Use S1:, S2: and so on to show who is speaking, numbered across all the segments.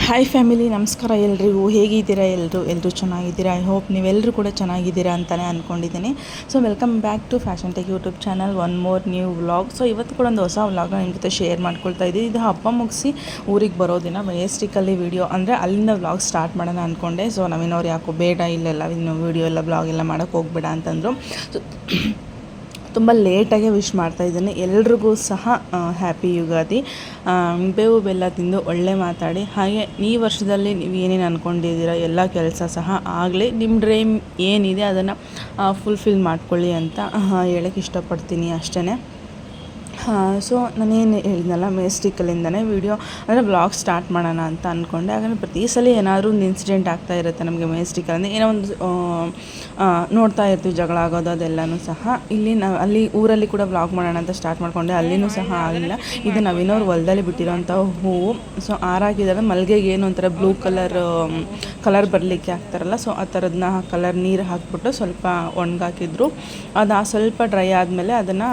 S1: Hi family, ನಮಸ್ಕಾರ ಎಲ್ರಿಗೂ. ಹೇಗಿದ್ದೀರಾ? ಎಲ್ಲರೂ ಚೆನ್ನಾಗಿದ್ದೀರಾ? ಐ ಹೋಪ್ ನೀವೆಲ್ಲರೂ ಕೂಡ ಚೆನ್ನಾಗಿದ್ದೀರಾ ಅಂತಲೇ ಅಂದ್ಕೊಂಡಿದ್ದೀನಿ. So welcome back to fashion tech YouTube channel, one more new vlog. So ಇವತ್ತು ಕೂಡ ಒಂದು ಹೊಸ ವ್ಲಾಗ್ನ ನಿಮ್ಮ ಜೊತೆ ಶೇರ್ ಮಾಡ್ಕೊಳ್ತಾ ಇದ್ದೀನಿ. ಇದು ಹಬ್ಬ ಮುಗಿಸಿ ಊರಿಗೆ ಬರೋದಿನ ಮೆಜೆಸ್ಟಿಕಲ್ಲಿ ವೀಡಿಯೋ ಅಂದರೆ ಅಲ್ಲಿಂದ ವ್ಲಾಗ್ ಸ್ಟಾರ್ಟ್ ಮಾಡೋಣ ಅಂದ್ಕೊಂಡೆ. ಸೊ ನವೀನವ್ರು ಯಾಕೋ ಬೇಡ, ಇಲ್ಲೆಲ್ಲ ಇನ್ನು ವೀಡಿಯೋ ಎಲ್ಲ ವ್ಲಾಗ್ ಎಲ್ಲ ಮಾಡೋಕ್ಕೆ ಹೋಗ್ಬೇಡ ಅಂತಂದರು. ಸೊ ತುಂಬ ಲೇಟಾಗೆ ವಿಶ್ ಮಾಡ್ತಾಯಿದ್ದೀನಿ ಎಲ್ರಿಗೂ ಸಹ. ಹ್ಯಾಪಿ ಯುಗಾದಿ. ಬೇವು ಬೆಲ್ಲ ತಿಂದು ಒಳ್ಳೆ ಮಾತಾಡಿ, ಹಾಗೆ ಈ ವರ್ಷದಲ್ಲಿ ನೀವು ಏನೇನು ಅಂದ್ಕೊಂಡಿದ್ದೀರಾ ಎಲ್ಲ ಕೆಲಸ ಸಹ ಆಗಲಿ, ನಿಮ್ಮ ಡ್ರೀಮ್ ಏನಿದೆ ಅದನ್ನು ಫುಲ್ಫಿಲ್ ಮಾಡ್ಕೊಳ್ಳಿ ಅಂತ ಹೇಳೋಕ್ಕೆ ಇಷ್ಟಪಡ್ತೀನಿ ಅಷ್ಟೇ. ಸೊ ನಾನೇನು ಹೇಳಿದ್ನಲ್ಲ, ಮೆಜೆಸ್ಟಿಕಲ್ಲಿಂದನೇ ವೀಡಿಯೋ ಅಂದರೆ ವ್ಲಾಗ್ ಸ್ಟಾರ್ಟ್ ಮಾಡೋಣ ಅಂತ ಅಂದ್ಕೊಂಡೆ. ಹಾಗೆ ಪ್ರತಿ ಸಲ ಏನಾದರೂ ಒಂದು ಇನ್ಸಿಡೆಂಟ್ ಆಗ್ತಾ ಇರುತ್ತೆ ನಮಗೆ ಮೆಜೆಸ್ಟಿಕಲ್ಲಿ. ಏನೋ ಒಂದು ನೋಡ್ತಾ ಇರ್ತೀವಿ, ಜಗಳ ಆಗೋದು ಅದೆಲ್ಲನೂ ಸಹ. ಇಲ್ಲಿ ನಾವು ಅಲ್ಲಿ ಊರಲ್ಲಿ ಕೂಡ ವ್ಲಾಗ್ ಮಾಡೋಣ ಅಂತ ಸ್ಟಾರ್ಟ್ ಮಾಡಿಕೊಂಡೆ, ಅಲ್ಲಿನೂ ಸಹ ಆಗಲಿಲ್ಲ. ಇದು ನವೀನವ್ರು ಹೊಲದಲ್ಲಿ ಬಿಟ್ಟಿರೋಂಥ ಹೂವು. ಸೊ ಆರಾಕಿದ್ದಾರೆ. ಮಲ್ಲಿಗೆಗೆ ಏನು ಒಂಥರ ಬ್ಲೂ ಕಲರ್ ಬರಲಿಕ್ಕೆ ಹಾಕ್ತಾರಲ್ಲ, ಸೊ ಆ ಥರದನ್ನ ಕಲರ್ ನೀರು ಹಾಕ್ಬಿಟ್ಟು ಸ್ವಲ್ಪ ಒಣಗಾಕಿದ್ರು. ಅದು ಸ್ವಲ್ಪ ಡ್ರೈ ಆದಮೇಲೆ ಅದನ್ನು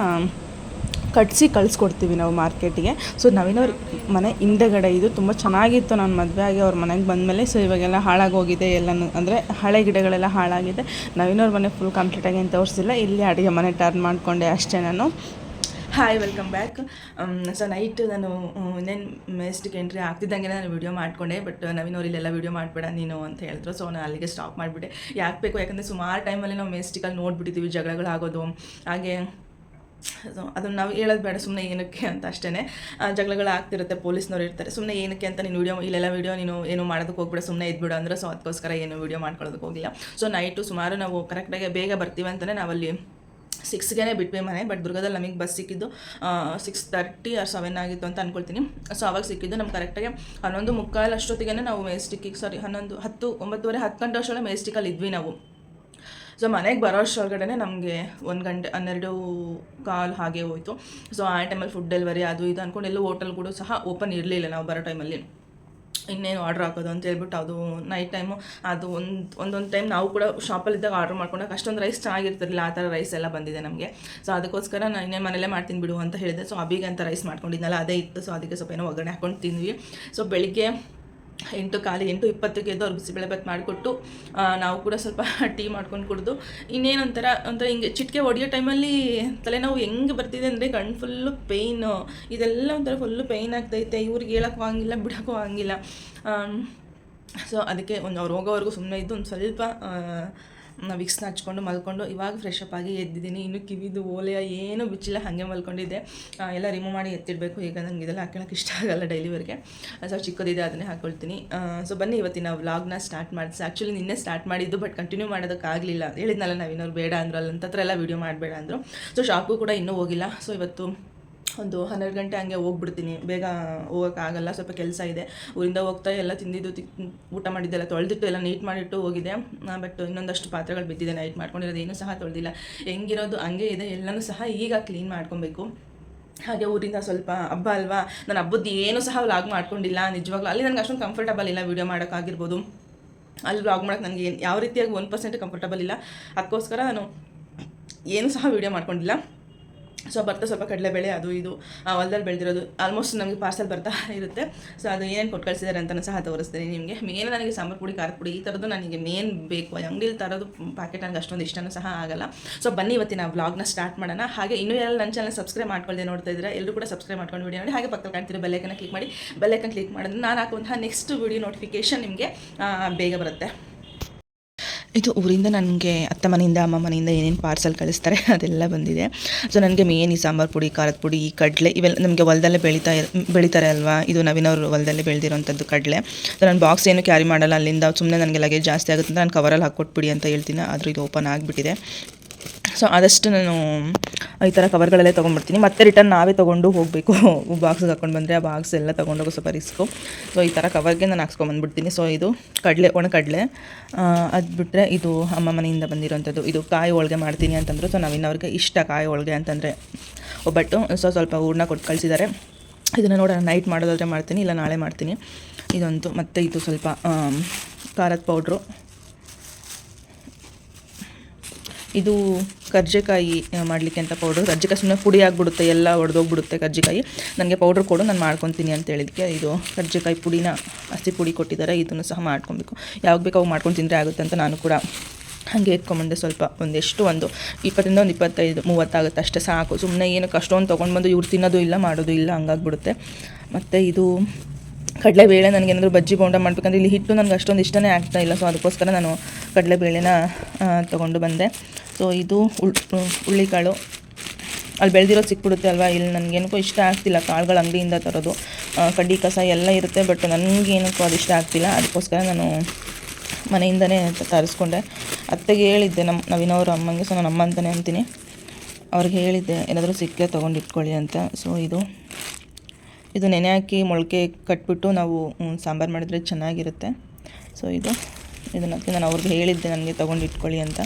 S1: ಕಟ್ಟಿಸಿ ಕಳಿಸ್ಕೊಡ್ತೀವಿ ನಾವು ಮಾರ್ಕೆಟಿಗೆ. ಸೊ ನವೀನವ್ರ ಮನೆ ಹಿಂದೆಗಡೆ ಇದು ತುಂಬ ಚೆನ್ನಾಗಿತ್ತು. ನಾನು ಮದುವೆ ಆಗಿ ಅವ್ರ ಮನೆಗೆ ಬಂದಮೇಲೆ. ಸೊ ಇವಾಗೆಲ್ಲ ಹಾಳಾಗೋಗಿದೆ ಎಲ್ಲನೂ, ಅಂದರೆ ಹಳೆ ಗಿಡಗಳೆಲ್ಲ ಹಾಳಾಗಿದೆ. ನವೀನವ್ರ ಮನೆ ಫುಲ್ ಕಂಪ್ಲೀಟಾಗಿ ಏನು ತೋರಿಸಿಲ್ಲ, ಇಲ್ಲಿ ಅಡುಗೆ ಮನೆ ಟರ್ನ್ ಮಾಡಿಕೊಂಡೆ ಅಷ್ಟೇ ನಾನು. Hi, welcome back. So night ನಾನು ಇನ್ನೇನು ಮೆಜೆಸ್ಟಿಕ್ ಎಂಟ್ರಿ ಆಗ್ತಿದ್ದಂಗೆ ನಾನು ವೀಡಿಯೋ ಮಾಡಿಕೊಂಡೆ. ಬಟ್ ನವೀನವ್ರು ಇಲ್ಲೆಲ್ಲ ವೀಡಿಯೋ ಮಾಡಬೇಡ ನೀನು ಅಂತ ಹೇಳಿದ್ರು. ಸೊ ನಾನು ಅಲ್ಲಿಗೆ ಸ್ಟಾಪ್ ಮಾಡಿಬಿಟ್ಟೆ. ಯಾಕೆ ಬೇಕು, ಯಾಕಂದರೆ ಸುಮಾರು ಟೈಮಲ್ಲಿ ನಾವು ಮೆಜೆಸ್ಟಿಕಲ್ಲಿ ನೋಡಿಬಿಟ್ಟಿದ್ದೀವಿ ಜಗಳಗಳಾಗೋದು. ಹಾಗೆ ಅದನ್ನು ನಾವು ಹೇಳೋದು ಬೇಡ, ಸುಮ್ಮನೆ ಏನಕ್ಕೆ ಅಂತ ಅಷ್ಟೇ. ಜಗಳಗಳು ಆಗ್ತಿರುತ್ತೆ, ಪೊಲೀಸ್ನವ್ರು ಇರ್ತಾರೆ. ಸುಮ್ಮನೆ ಏನಕ್ಕೆ ಅಂತ ನೀನು ಇಲ್ಲೆಲ್ಲ ವೀಡಿಯೋ ನೀನು ಏನು ಮಾಡೋದಕ್ಕೆ ಹೋಗ್ಬಿಡ, ಸುಮ್ಮನೆ ಇದ್ಬಿಡು ಅಂದ್ರೆ. ಸೊ ಅದಕ್ಕೋಸ್ಕರ ಏನು ವೀಡಿಯೋ ಮಾಡ್ಕೊಳ್ಳೋದಕ್ಕೆ ಹೋಗಿಲ್ಲ. ಸೊ ನೈಟು ಸುಮಾರು ನಾವು ಕರೆಕ್ಟಾಗಿ ಬೇಗ ಬರ್ತೀವಿ ಅಂತಲೇ ನಾವಲ್ಲಿ 6ಗೆ ಬಿಟ್ವಿ ಮನೆ. ಬಟ್ ದುರ್ಗದಲ್ಲಿ ನಮಗೆ ಬಸ್ ಸಿಕ್ಕಿದ್ದು 6:30 or 7 ಆಗಿತ್ತು ಅಂತ ಅಂದ್ಕೊಳ್ತೀನಿ. ಸೊ ಅವಾಗ ಸಿಕ್ಕಿದ್ದು ನಮ್ಗೆ ಕರೆಕ್ಟಾಗಿ 11:45 ಅಷ್ಟೊತ್ತಿಗೆ ನಾವು ಮೆಜೆಸ್ಟಿಕ್ಕಿಗೆ 9:10 10 ಗಂಟೆ ಅಷ್ಟೊಳಗೆ ಮೆಜೆಸ್ಟಿಕಲ್ಲಿ ಇದ್ವಿ ನಾವು. ಸೊ ಮನೆಗೆ ಬರೋ ಅಷ್ಟೊಳಗಡೆ ನಮಗೆ 1 ಗಂಟೆ 12:15 ಹಾಗೆ ಹೋಯಿತು. ಸೊ ಆ ಟೈಮಲ್ಲಿ ಫುಡ್ ಡೆಲಿವರಿ ಅದು ಇದು ಅಂದ್ಕೊಂಡು ಎಲ್ಲೂ ಹೋಟೆಲ್ಗಳು ಸಹ ಓಪನ್ ಇರಲಿಲ್ಲ ನಾವು ಬರೋ ಟೈಮಲ್ಲಿ. ಇನ್ನೇನು ಆರ್ಡ್ರ್ ಹಾಕೋದು ಅಂತ ಹೇಳ್ಬಿಟ್ಟು ಅದು ನೈಟ್ ಟೈಮು ಅದು ಒಂದೊಂದು ಟೈಮ್ ನಾವು ಕೂಡ ಶಾಪಲ್ಲಿದ್ದಾಗ ಆರ್ಡ್ರ್ ಮಾಡ್ಕೊಂಡಾಗ ಅಷ್ಟೊಂದು ರೈಸ್ ಚೆನ್ನಾಗಿರ್ತಿರಲಿಲ್ಲ. ಆ ಥರ ರೈಸ್ ಎಲ್ಲ ಬಂದಿದೆ ನಮಗೆ. ಸೊ ಅದಕ್ಕೋಸ್ಕರ ನಾನು ಇನ್ನೇ ಮನೇಲೇ ಮಾಡ್ತೀನಿ ಬಿಡು ಅಂತ ಹೇಳಿದೆ. ಸೊ ಅಬಿಗೆ ಅಂತ ರೈಸ್ ಮಾಡ್ಕೊಂಡಿದ್ನಲ್ಲ ಅದೇ ಇತ್ತು. ಸೊ ಅದಕ್ಕೆ ಸ್ವಲ್ಪ ಏನೋ ಒಗ್ಗರಣೆ ಹಾಕೊಂಡು ತಿಂದ್ವಿ. ಸೊ ಬೆಳಿಗ್ಗೆ 8:20 ಅವ್ರು ಬಿಸಿಬೇಳೆಭಾತ್ ಮಾಡಿಕೊಟ್ಟು ನಾವು ಕೂಡ ಸ್ವಲ್ಪ ಟೀ ಮಾಡ್ಕೊಂಡು ಕುಡಿದು ಇನ್ನೇನೊಂಥರ ಹಿಂಗೆ ಚಿಟಿಕೆ ಹೊಡೆಯೋ ಟೈಮಲ್ಲಿ ತಲೆನೋವು ಹೆಂಗೆ ಬರ್ತಿದೆ ಅಂದರೆ ಕಣ್ಣು ಫುಲ್ಲು ಪೇಯ್ನು, ಇದೆಲ್ಲ ಒಂಥರ ಫುಲ್ಲು ಪೇಯ್ನ್ ಆಗ್ತೈತೆ. ಇವ್ರಿಗೆ ಹೇಳೋಕ್ಕೂ ಆಗಿಲ್ಲ, ಬಿಡೋಕ್ಕೂ ಆಗಿಲ್ಲ. ಸೊ ಅದಕ್ಕೆ ಅವ್ರು ಹೋಗೋವರೆಗೂ ಸುಮ್ಮನೆ ಇದ್ದು ಒಂದು ಸ್ವಲ್ಪ ವಿಕ್ಸ್ನ ಹಚ್ಕೊಂಡು ಮಲ್ಕೊಂಡು ಇವಾಗ ಫ್ರೆಶ್ ಅಪ್ ಆಗಿ ಎದ್ದಿದ್ದೀನಿ. ಇನ್ನು ಕಿವಿದು ಓಲೆಯ ಏನೂ ಬಿಚ್ಚಿಲ್ಲ, ಹಾಗೆ ಮಲ್ಕೊಂಡಿದ್ದೆ. ಎಲ್ಲ ರಿಮೂವ್ ಮಾಡಿ ಎತ್ತಿಡಬೇಕು. ಈಗ ನನಗೆ ಇದೆಲ್ಲ ಹಾಕೊಳ್ಳೋಕೆ ಇಷ್ಟ ಆಗಲ್ಲ ಡೈಲಿವರೆಗೆ. ಸೊ ಚಿಕ್ಕದಿದೆ ಅದನ್ನೇ ಹಾಕ್ಕೊಳ್ತೀನಿ. ಸೊ ಬನ್ನಿ ಇವತ್ತಿನ ವ್ಲಾಗ್ನ ಸ್ಟಾರ್ಟ್ ಮಾಡಿಸಿ. ಆ್ಯಕ್ಚುಲಿ ನಿನ್ನೆ ಸ್ಟಾರ್ಟ್ ಮಾಡಿದ್ದು, ಬಟ್ ಕಂಟಿನ್ಯೂ ಮಾಡೋದಕ್ಕಾಗಲಿಲ್ಲ. ಹೇಳಿದ್ನಲ್ಲ ನವೀನವ್ರು ಬೇಡ ಅಂದ್ರಲ್ಲ ಅಂತತ್ರ ಎಲ್ಲ ವೀಡಿಯೋ ಮಾಡಬೇಡ ಅಂದರು. ಸೊ ಶಾಪ್ಗೂ ಕೂಡ ಇನ್ನೂ ಹೋಗಿಲ್ಲ. ಸೊ ಇವತ್ತು ಒಂದು 12 ಗಂಟೆ ಹಂಗೆ ಹೋಗ್ಬಿಡ್ತೀನಿ. ಬೇಗ ಹೋಗೋಕ್ಕಾಗಲ್ಲ, ಸ್ವಲ್ಪ ಕೆಲಸ ಇದೆ. ಊರಿಂದ ಹೋಗ್ತಾ ಎಲ್ಲ ತಿಂದಿದ್ದು ಊಟ ಮಾಡಿದ್ದೆಲ್ಲ ತೊಳೆದಿಟ್ಟು ಎಲ್ಲ ನೀಟ್ ಮಾಡಿಟ್ಟು ಹೋಗಿದೆ. ಬಟ್ ಇನ್ನೊಂದಷ್ಟು ಪಾತ್ರೆಗಳು ಬಿದ್ದಿದೆ, ನೈಟ್ ಮಾಡ್ಕೊಂಡಿರೋದು ಏನೂ ಸಹ ತೊಳೆದಿಲ್ಲ. ಹೆಂಗಿರೋದು ಹಂಗೆ ಇದೆ, ಎಲ್ಲನೂ ಸಹ ಈಗ ಕ್ಲೀನ್ ಮಾಡ್ಕೊಬೇಕು. ಹಾಗೆ ಊರಿಂದ ಸ್ವಲ್ಪ ಹಬ್ಬ ಅಲ್ವಾ, ನಾನು ಹಬ್ಬದ್ದು ಏನೂ ಸಹ ವ್ಲಾಗ್ ಮಾಡ್ಕೊಂಡಿಲ್ಲ ನಿಜವಾಗ್ಲೂ. ಅಲ್ಲಿ ನನಗೆ ಅಷ್ಟೊಂದು ಕಂಫರ್ಟಬಲ್ ಇಲ್ಲ ವೀಡಿಯೋ ಮಾಡೋಕ್ಕಾಗಿರ್ಬೋದು. ಅಲ್ಲಿ ವ್ಲಾಗ್ ಮಾಡೋಕ್ಕೆ ನನಗೆ ಯಾವ ರೀತಿಯಾಗಿ 1% ಕಂಫರ್ಟಬಲ್ ಇಲ್ಲ. ಅದಕ್ಕೋಸ್ಕರ ನಾನು ಏನೂ ಸಹ ವೀಡಿಯೋ ಮಾಡ್ಕೊಂಡಿಲ್ಲ. ಸೊ ಬರ್ತಾ ಸ್ವಲ್ಪ ಕಡಲೆಬೇಳೆ ಅದು ಇದು ಹೊಲದಲ್ಲಿ ಬೆಳೆದಿರೋದು ಆಲ್ಮೋಸ್ಟ್ ನಮಗೆ ಪಾರ್ಸಲ್ ಬರ್ತಾ ಇರುತ್ತೆ. ಸೊ ಅದು ಏನೇನು ಕೊಟ್ಟು ಕಳಿಸಿದ್ದಾರೆ ಅಂತಲೂ ಸಹ ತೋರಿಸ್ತೀನಿ ನಿಮಗೆ. ಮೇನ್ ನನಗೆ ಸಾಂಬಾರು ಪುಡಿ, ಖಾರದ ಪುಡಿ ಈ ಥರದ್ದು ನನಗೆ ಮೇನ್ ಬೇಕು. ಅಂಗಡಿಲಿ ತರೋದು ಪ್ಯಾಕೆಟ್ ನನಗೆ ಅಷ್ಟೊಂದು ಇಷ್ಟನೂ ಸಹ ಆಗಲ್ಲ. ಸೊ ಬನ್ನಿ ಇವತ್ತಿನ ವ್ಲಾಗ್ನ ಸ್ಟಾರ್ಟ್ ಮಾಡೋಣ. ಹಾಗೆ ಇನ್ನೂ ಯಾರು ನನ್ನ ಚಾನಲ್ ಸಬ್ಸ್ಕ್ರೈಬ್ ಮಾಡ್ಕೊಳ್ಳದೆ ನೋಡ್ತಾ ಇದ್ದಾರೆ, ಎಲ್ಲರೂ ಕೂಡ ಸಬ್ಸ್ಕ್ರೈಬ್ ಮಾಡ್ಕೊಂಡು ವೀಡಿಯೋ ನೋಡಿ. ಹಾಗೆ ಪಕ್ಕದಲ್ಲಿ ಕಾಣ್ತಿರೋ ಬೆಲ್ಲೈಕನ್ನ ಕ್ಲಿಕ್ ಮಾಡಿ. ಬೆಲ್ಲೈಕನ್ ಕ್ಲಿಕ್ ಮಾಡಿದ್ರೆ ನಾನು ಹಾಕುವಂತಹ ನೆಕ್ಸ್ಟ್ ವೀಡಿಯೋ ನೋಟಿಫಿಕೇಷನ್ ನಿಮಗೆ ಬೇಗ ಬರುತ್ತೆ. ಇದು ಊರಿಂದ ನನಗೆ ಅತ್ತೆ ಮನೆಯಿಂದ ಅಮ್ಮ ಮನೆಯಿಂದ ಏನೇನು ಪಾರ್ಸಲ್ ಕಳಿಸ್ತಾರೆ ಅದೆಲ್ಲ ಬಂದಿದೆ. ಸೊ ನನಗೆ ಮೇನ್ ಈ ಸಾಂಬಾರು ಪುಡಿ, ಖಾರದ ಪುಡಿ, ಈ ಕಡಲೆ ಇವೆಲ್ಲ ನಮಗೆ ಹೊಲದಲ್ಲೇ ಬೆಳೀತಾರೆ ಅಲ್ವಾ. ಇದು ನವೀನವ್ರು ಹೊಲದಲ್ಲೇ ಬೆಳೆದಿರೋಂಥದ್ದು ಕಡಲೆ. ಸೊ ನಾನು ಬಾಕ್ಸ್ ಏನು ಕ್ಯಾರಿ ಮಾಡಲ್ಲ ಅಲ್ಲಿಂದ. ಸುಮ್ಮನೆ ನನಗೆ ಲಗೇಜ್ ಜಾಸ್ತಿ ಆಗುತ್ತೆ ಅಂತ ನಾನು ಕವರಲ್ಲಿ ಹಾಕ್ಕೊಟ್ಬಿಡಿ ಅಂತ ಹೇಳ್ತೀನಿ. ಆದರೂ ಇದು ಓಪನ್ ಆಗಿಬಿಟ್ಟಿದೆ. ಸೊ ಆದಷ್ಟು ನಾನು ಈ ಥರ ಕವರ್ಗಳಲ್ಲೇ ತೊಗೊಂಡ್ಬಿಡ್ತೀನಿ. ಮತ್ತೆ ರಿಟರ್ನ್ ನಾವೇ ತೊಗೊಂಡು ಹೋಗಬೇಕು. ಬಾಕ್ಸಿಗೆ ಹಾಕ್ಕೊಂಡು ಬಂದರೆ ಆ ಬಾಕ್ಸ್ ಎಲ್ಲ ತೊಗೊಂಡೋಗೋ ಸ್ವಲ್ಪ ರಿಸ್ಕು. ಸೊ ಈ ಥರ ಕವರ್ಗೆ ನಾನು ಹಾಕ್ಸ್ಕೊಂಬಂದ್ಬಿಡ್ತೀನಿ. ಸೊ ಇದು ಕಡಲೆ, ಒಣಕಡಲೆ. ಅದು ಬಿಟ್ಟರೆ ಇದು ಅಮ್ಮ ಮನೆಯಿಂದ ಬಂದಿರೋಂಥದ್ದು. ಇದು ಕಾಯಿ ಹೋಳಿಗೆ ಮಾಡ್ತೀನಿ ಅಂತಂದರು. ಸೊ ನವೀನವ್ರಿಗೆ ಇಷ್ಟ ಕಾಯಿ ಹೋಳಿಗೆ ಅಂತಂದರೆ ಒಬ್ಬಟ್ಟು. ಸೊ ಸ್ವಲ್ಪ ಹೂರಣ ಕೊಟ್ಟು ಕಳಿಸಿದ್ದಾರೆ. ಇದನ್ನು ನೋಡೋಣ, ನೈಟ್ ಮಾಡೋದಾದರೆ ಮಾಡ್ತೀನಿ, ಇಲ್ಲ ನಾಳೆ ಮಾಡ್ತೀನಿ. ಇದಂತೂ ಮತ್ತು ಇದು ಸ್ವಲ್ಪ ಖಾರದ ಪೌಡ್ರು, ಇದು ಕರ್ಜಿಕಾಯಿ ಮಾಡಲಿಕ್ಕೆ ಅಂತ ಪೌಡ್ರು. ಕರ್ಜಿಕಾಯಿ ಸುಮ್ಮನೆ ಪುಡಿ ಆಗಿಬಿಡುತ್ತೆ, ಎಲ್ಲ ಒಡೆದೋಗ್ಬಿಡುತ್ತೆ ಕರ್ಜಿಕಾಯಿ. ನನಗೆ ಪೌಡ್ರ್ ಕೊಡು, ನಾನು ಮಾಡ್ಕೊತೀನಿ ಅಂತ ಹೇಳಿದಕ್ಕೆ ಇದು ಕರ್ಜಿಕಾಯಿ ಪುಡಿನ ಹಸಿ ಪುಡಿ ಕೊಟ್ಟಿದ್ದಾರೆ. ಇದನ್ನು ಸಹ ಮಾಡ್ಕೊಬೇಕು. ಯಾವಾಗ ಬೇಕು ಅವಾಗ ಮಾಡ್ಕೊಂಡು ತಿಂದರೆ ಆಗುತ್ತೆ ಅಂತ ನಾನು ಕೂಡ ಹಾಗೆ ಎತ್ಕೊಂಬಂದೆ. ಸ್ವಲ್ಪ ಒಂದು 20 ಒಂದು 25 30 ಆಗುತ್ತೆ ಅಷ್ಟೇ, ಸಾಕು. ಸುಮ್ಮನೆ ಏನಕ್ಕೆ ಅಷ್ಟೊಂದು ತೊಗೊಂಡು ಬಂದು ಇವ್ರು ತಿನ್ನೋದು ಇಲ್ಲ ಮಾಡೋದು ಇಲ್ಲ ಹಂಗಾಗ್ಬಿಡುತ್ತೆ. ಮತ್ತು ಇದು ಕಡಲೆಬೇಳೆ, ನನಗೇನಾದರೂ ಬಜ್ಜಿ ಬೋಂಡ ಮಾಡಬೇಕಂದ್ರೆ ಇಲ್ಲಿ ಹಿಟ್ಟು ನನಗೆ ಅಷ್ಟೊಂದು ಇಷ್ಟನೇ ಆಗ್ತಾಯಿಲ್ಲ. ಸೊ ಅದಕ್ಕೋಸ್ಕರ ನಾನು ಕಡಲೆಬೇಳೆನ ತೊಗೊಂಡು ಬಂದೆ. ಸೊ ಇದು ಹುಳ್ಳಿಕಾಳು ಅಲ್ಲಿ ಬೆಳೆದಿರೋದು ಸಿಕ್ಬಿಡುತ್ತೆ ಅಲ್ವಾ. ಇಲ್ಲಿ ನನಗೇನಕ್ಕೂ ಇಷ್ಟ ಆಗ್ತಿಲ್ಲ ಕಾಳುಗಳು ಅಂಗಡಿಯಿಂದ ತರೋದು. ಕಡ್ಡಿ ಕಸ ಎಲ್ಲ ಇರುತ್ತೆ, ಬಟ್ ನನಗೇನಕ್ಕೂ ಅದು ಇಷ್ಟ ಆಗ್ತಿಲ್ಲ. ಅದಕ್ಕೋಸ್ಕರ ನಾನು ಮನೆಯಿಂದನೇ ತರಿಸ್ಕೊಂಡೆ. ಅತ್ತೆಗೆ ಹೇಳಿದ್ದೆ, ನವೀನವ್ರ ಅಮ್ಮಂಗೆ. ಸೊ ನಾನು ಅಮ್ಮ ಅಂತಲೇ ಅಂತೀನಿ. ಅವ್ರಿಗೆ ಹೇಳಿದ್ದೆ ಏನಾದರೂ ಸಿಕ್ಕರೆ ತೊಗೊಂಡು ಇಟ್ಕೊಳ್ಳಿ ಅಂತ. ಸೊ ಇದು ನೆನೆ ಹಾಕಿ ಮೊಳಕೆ ಕಟ್ಬಿಟ್ಟು ನಾವು ಸಾಂಬಾರು ಮಾಡಿದರೆ ಚೆನ್ನಾಗಿರುತ್ತೆ. ಸೊ ಇದನ್ನಕ್ಕೆ ನಾನು ಅವ್ರಿಗೆ ಹೇಳಿದ್ದೆ ನನಗೆ ತೊಗೊಂಡು ಇಟ್ಕೊಳ್ಳಿ ಅಂತ.